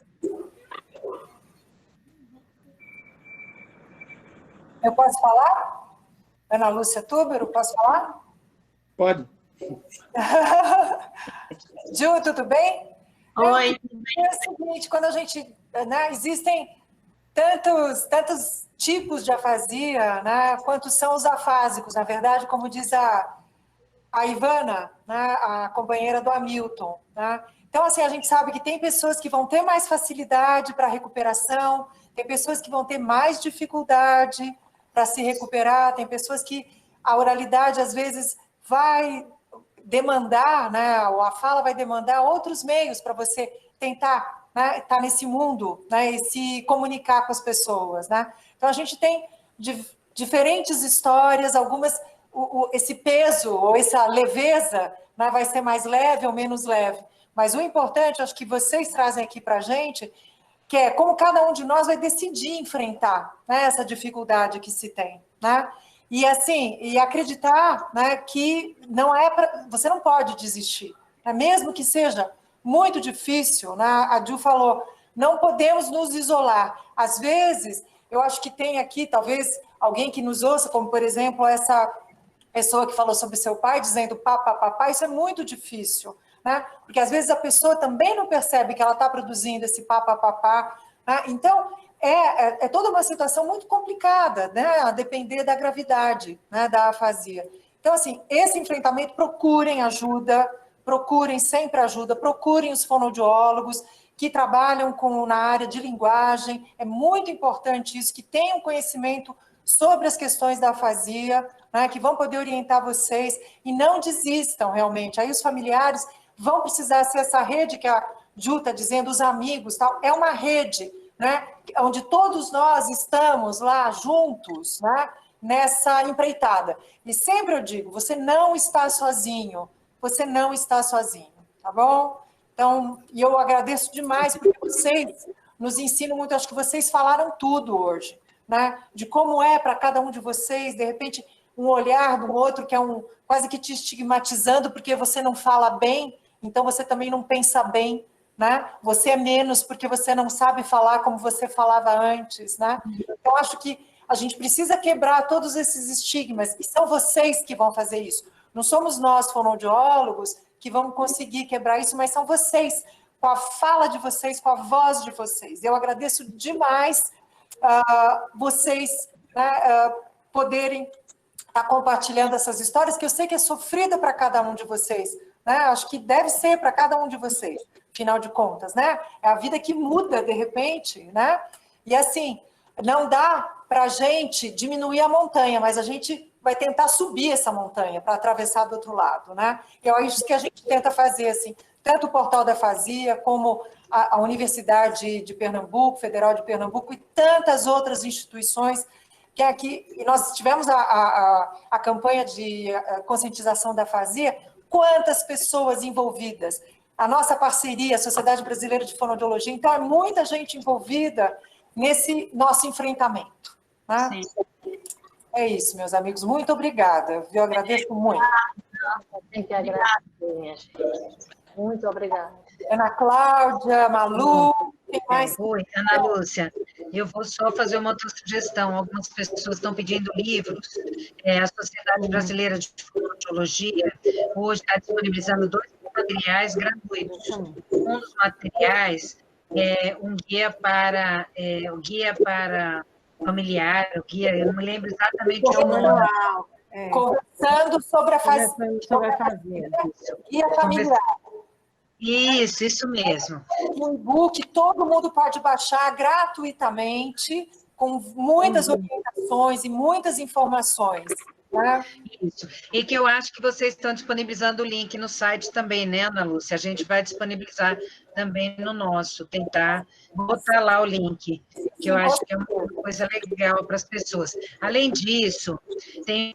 Eu posso falar? Ana Lúcia Túbero, posso falar? Pode. Ju, tudo bem? Oi. É o seguinte, quando a gente... Né, existem tantos tipos de afasia, né, quantos são os afásicos, na verdade, como diz a Ivana, né, a companheira do Hamilton. Né? Então, assim, a gente sabe que tem pessoas que vão ter mais facilidade para a recuperação, tem pessoas que vão ter mais dificuldade para se recuperar, tem pessoas que a oralidade, às vezes, vai demandar, né, ou a fala vai demandar outros meios para você tentar, né, estar nesse mundo, né, e se comunicar com as pessoas. Né? Então, a gente tem diferentes histórias, algumas, esse peso ou essa leveza, né, vai ser mais leve ou menos leve. Mas o importante, acho que vocês trazem aqui para a gente, que é como cada um de nós vai decidir enfrentar, né, essa dificuldade que se tem, né? E assim, e acreditar, né, que não é você não pode desistir, né? Mesmo que seja muito difícil, né? A Ju falou, não podemos nos isolar. Às vezes, eu acho que tem aqui, talvez, alguém que nos ouça, como, por exemplo, essa pessoa que falou sobre seu pai, dizendo papá, isso é muito difícil, né? Porque às vezes a pessoa também não percebe que ela está produzindo esse papá, né? Então, é toda uma situação muito complicada, né? A depender da gravidade, né, da afasia. Então, assim, esse enfrentamento, procurem ajuda, procurem sempre ajuda, procurem os fonoaudiólogos que trabalham na área de linguagem, é muito importante isso, que tenham conhecimento sobre as questões da afasia, né, que vão poder orientar vocês, e não desistam realmente. Aí os familiares vão precisar ser essa rede que a Ju está dizendo, os amigos, tal, é uma rede, né, onde todos nós estamos lá juntos, né, nessa empreitada. E sempre eu digo, você não está sozinho, tá bom? Então, e eu agradeço demais, porque vocês nos ensinam muito, acho que vocês falaram tudo hoje, né, de como é para cada um de vocês, de repente, um olhar do outro que é quase que te estigmatizando porque você não fala bem, então você também não pensa bem, né? Você é menos porque você não sabe falar como você falava antes, né? Então, acho que a gente precisa quebrar todos esses estigmas, e são vocês que vão fazer isso. Não somos nós, fonoaudiólogos, que vamos conseguir quebrar isso, mas são vocês, com a fala de vocês, com a voz de vocês. Eu agradeço demais vocês, né, poderem estar compartilhando essas histórias, que eu sei que é sofrida para cada um de vocês, né? Acho que deve ser para cada um de vocês, afinal de contas, né? É a vida que muda de repente, né? E assim, não dá para a gente diminuir a montanha, mas a gente vai tentar subir essa montanha para atravessar do outro lado, né? E é isso que a gente tenta fazer, assim, tanto o Portal da Afasia, como a Universidade de Pernambuco, Federal de Pernambuco, e tantas outras instituições que aqui, e nós tivemos a campanha de conscientização da afasia, quantas pessoas envolvidas, a nossa parceria, a Sociedade Brasileira de Fonoaudiologia, então é muita gente envolvida nesse nosso enfrentamento. Né? Sim. É isso, meus amigos, muito obrigada, eu agradeço muito. Tem que agradecer, minha gente. Muito obrigada. Ana Cláudia, Malu, quem mais? Oi, Ana Lúcia, eu vou só fazer uma outra sugestão. Algumas pessoas estão pedindo livros. A Sociedade Brasileira de Fonoaudiologia hoje está disponibilizando 2 materiais gratuitos. Um dos materiais é um guia para familiar, o guia, eu não me lembro exatamente o nome. Conversando sobre a afasia. Guia familiar. Isso mesmo. Um e-book, todo mundo pode baixar gratuitamente, com muitas orientações e muitas informações. Né? Isso. E que eu acho que vocês estão disponibilizando o link no site também, né, Ana Lúcia? A gente vai disponibilizar também no nosso, tentar botar lá o link, que eu acho que é uma coisa legal para as pessoas. Além disso, tem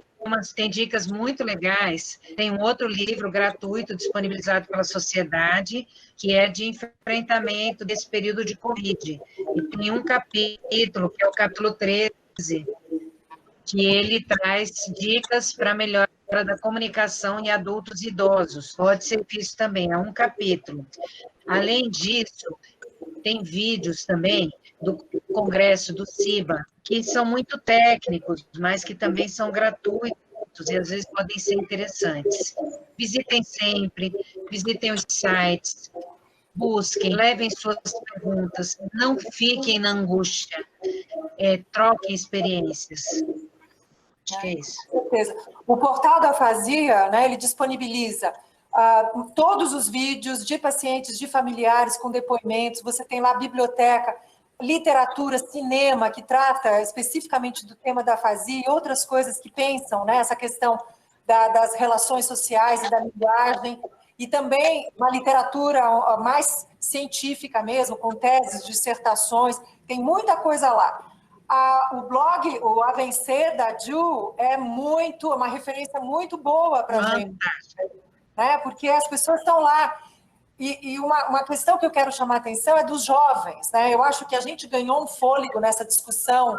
dicas muito legais, tem um outro livro gratuito disponibilizado pela sociedade, que é de enfrentamento desse período de Covid. E tem um capítulo, que é o capítulo 13, que ele traz dicas para melhora da comunicação em adultos e idosos. Pode ser visto também, é um capítulo. Além disso, tem vídeos também do Congresso, do CIBA, que são muito técnicos, mas que também são gratuitos e às vezes podem ser interessantes. Visitem sempre, visitem os sites, busquem, levem suas perguntas, não fiquem na angústia, troquem experiências. Acho que é isso. Com certeza. O portal da Afasia, né, ele disponibiliza todos os vídeos de pacientes, de familiares com depoimentos, você tem lá a biblioteca, literatura, cinema, que trata especificamente do tema da afasia e outras coisas que pensam, né, essa questão das relações sociais e da linguagem, e também uma literatura mais científica mesmo, com teses, dissertações, tem muita coisa lá. O blog, o A Vencer, da Ju, é uma referência muito boa para a gente, né? Porque as pessoas estão lá. E uma questão que eu quero chamar a atenção é dos jovens, né? Eu acho que a gente ganhou um fôlego nessa discussão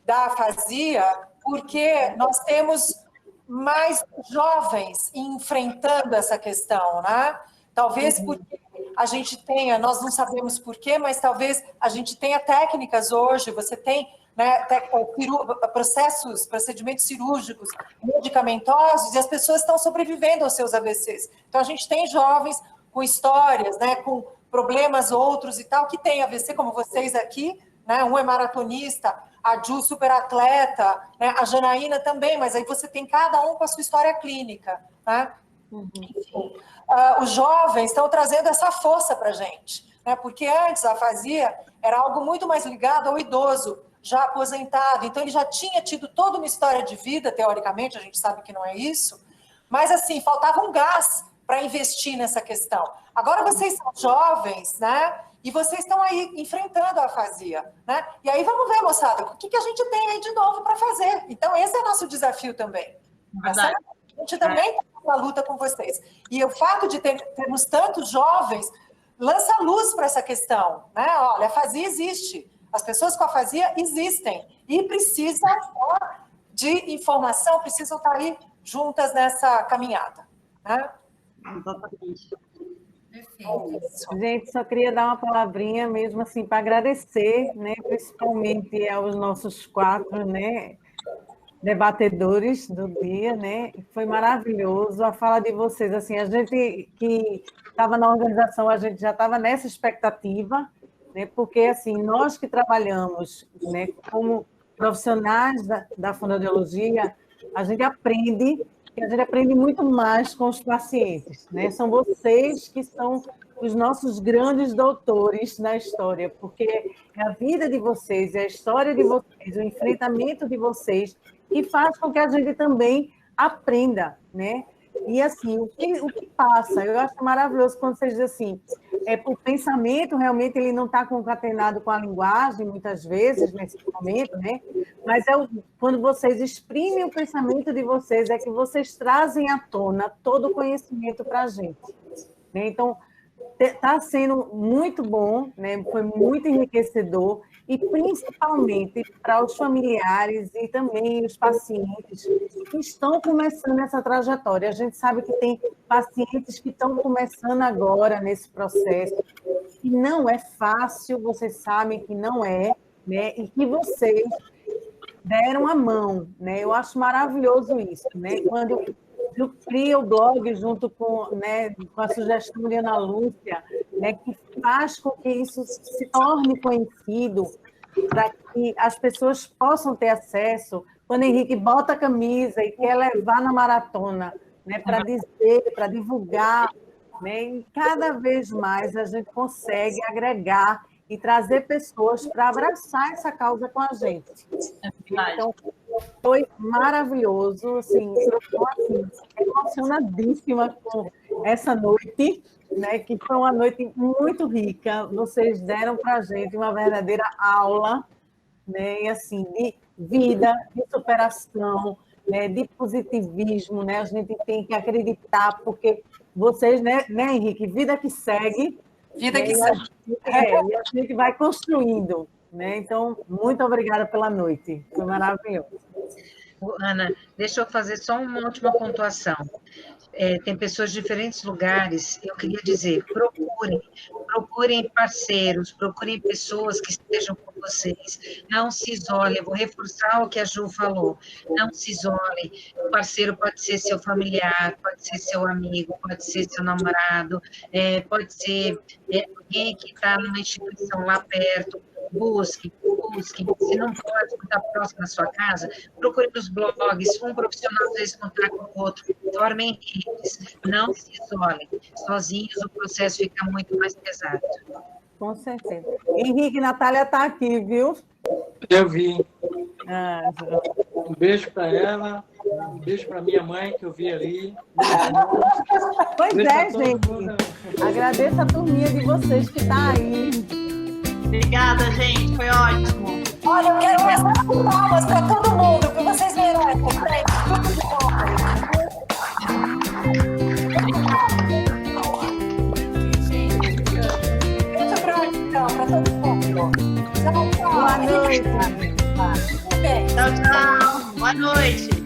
da afasia, porque nós temos mais jovens enfrentando essa questão, né? Talvez porque a gente tenha, nós não sabemos por quê, mas talvez a gente tenha técnicas hoje, você tem, né, procedimentos cirúrgicos, medicamentosos, e as pessoas estão sobrevivendo aos seus AVCs. Então, a gente tem jovens com histórias, né, com problemas outros e tal, que tem AVC, como vocês aqui, né, um é maratonista, a Ju superatleta, né, a Janaína também, mas aí você tem cada um com a sua história clínica, né? Enfim, os jovens estão trazendo essa força para a gente, né? Porque antes a afasia era algo muito mais ligado ao idoso, já aposentado, então ele já tinha tido toda uma história de vida, teoricamente, a gente sabe que não é isso, mas assim, faltava um gás para investir nessa questão. Agora vocês são jovens, né? E vocês estão aí enfrentando a afasia, né? E aí vamos ver, moçada, o que a gente tem aí de novo para fazer. Então, esse é o nosso desafio também. A gente também está na luta com vocês. E o fato de termos tantos jovens lança luz para essa questão, né? Olha, a afasia existe. As pessoas com afasia existem. E precisam de informação, precisam estar aí juntas nessa caminhada, né? Exatamente. Gente, só queria dar uma palavrinha mesmo assim para agradecer, né, principalmente aos nossos 4, né, debatedores do dia, né? Foi maravilhoso a fala de vocês, assim, a gente que estava na organização, a gente já estava nessa expectativa, né? Porque assim, nós que trabalhamos, né, como profissionais da fonoaudiologia, a gente aprende muito mais com os pacientes, né? São vocês que são os nossos grandes doutores na história, porque é a vida de vocês, é a história de vocês, o enfrentamento de vocês, que faz com que a gente também aprenda, né? E assim, o que passa, eu acho maravilhoso quando vocês dizem assim, o pensamento realmente ele não está concatenado com a linguagem, muitas vezes, nesse momento, né? Mas quando vocês exprimem o pensamento de vocês, é que vocês trazem à tona todo o conhecimento para a gente, né? Então, está sendo muito bom, né? Foi muito enriquecedor, e principalmente para os familiares e também os pacientes que estão começando essa trajetória. A gente sabe que tem pacientes que estão começando agora nesse processo, e não é fácil, vocês sabem que não é, né? E que vocês deram a mão, né? Eu acho maravilhoso isso, né? Quando eu crio o blog junto com, né, com a sugestão de Ana Lúcia, né, que faz com que isso se torne conhecido, para que as pessoas possam ter acesso. Quando o Henrique bota a camisa e quer levar na maratona, né, para dizer, para divulgar, né? E cada vez mais a gente consegue agregar e trazer pessoas para abraçar essa causa com a gente. Então, foi maravilhoso, assim, eu estou assim, emocionadíssima com essa noite, né, que foi uma noite muito rica. Vocês deram para a gente uma verdadeira aula, né, e, assim, de vida, de superação, né, de positivismo, né? A gente tem que acreditar, porque vocês, né, Henrique, vida que segue. Vida que segue. E a gente vai construindo, né? Então, muito obrigada pela noite. Foi maravilhoso. Ana, deixa eu fazer só uma última pontuação. Tem pessoas de diferentes lugares, eu queria dizer, procurem parceiros, procurem pessoas que estejam com vocês, não se isolem, vou reforçar o que a Ju falou, não se isolem, o parceiro pode ser seu familiar, pode ser seu amigo, pode ser seu namorado, pode ser alguém que está numa instituição lá perto. Busque, se não pode estar próximo da sua casa, procure nos blogs, um profissional às vezes contar com o outro, formem redes, não se isolem, sozinhos o processo fica muito mais pesado. Com certeza. Henrique, Natália está aqui, viu? Eu vi. Ah, Um beijo para ela, um beijo para minha mãe, que eu vi ali. pois é, gente. Agradeço a turminha de vocês que está aí. Obrigada, gente. Foi ótimo. Olha, eu quero mais palmas para todo mundo, porque vocês merecem. Tudo de bom. Beijo para todo mundo. Tchau, tchau. Boa noite. Bem. Tchau, tchau. Boa noite.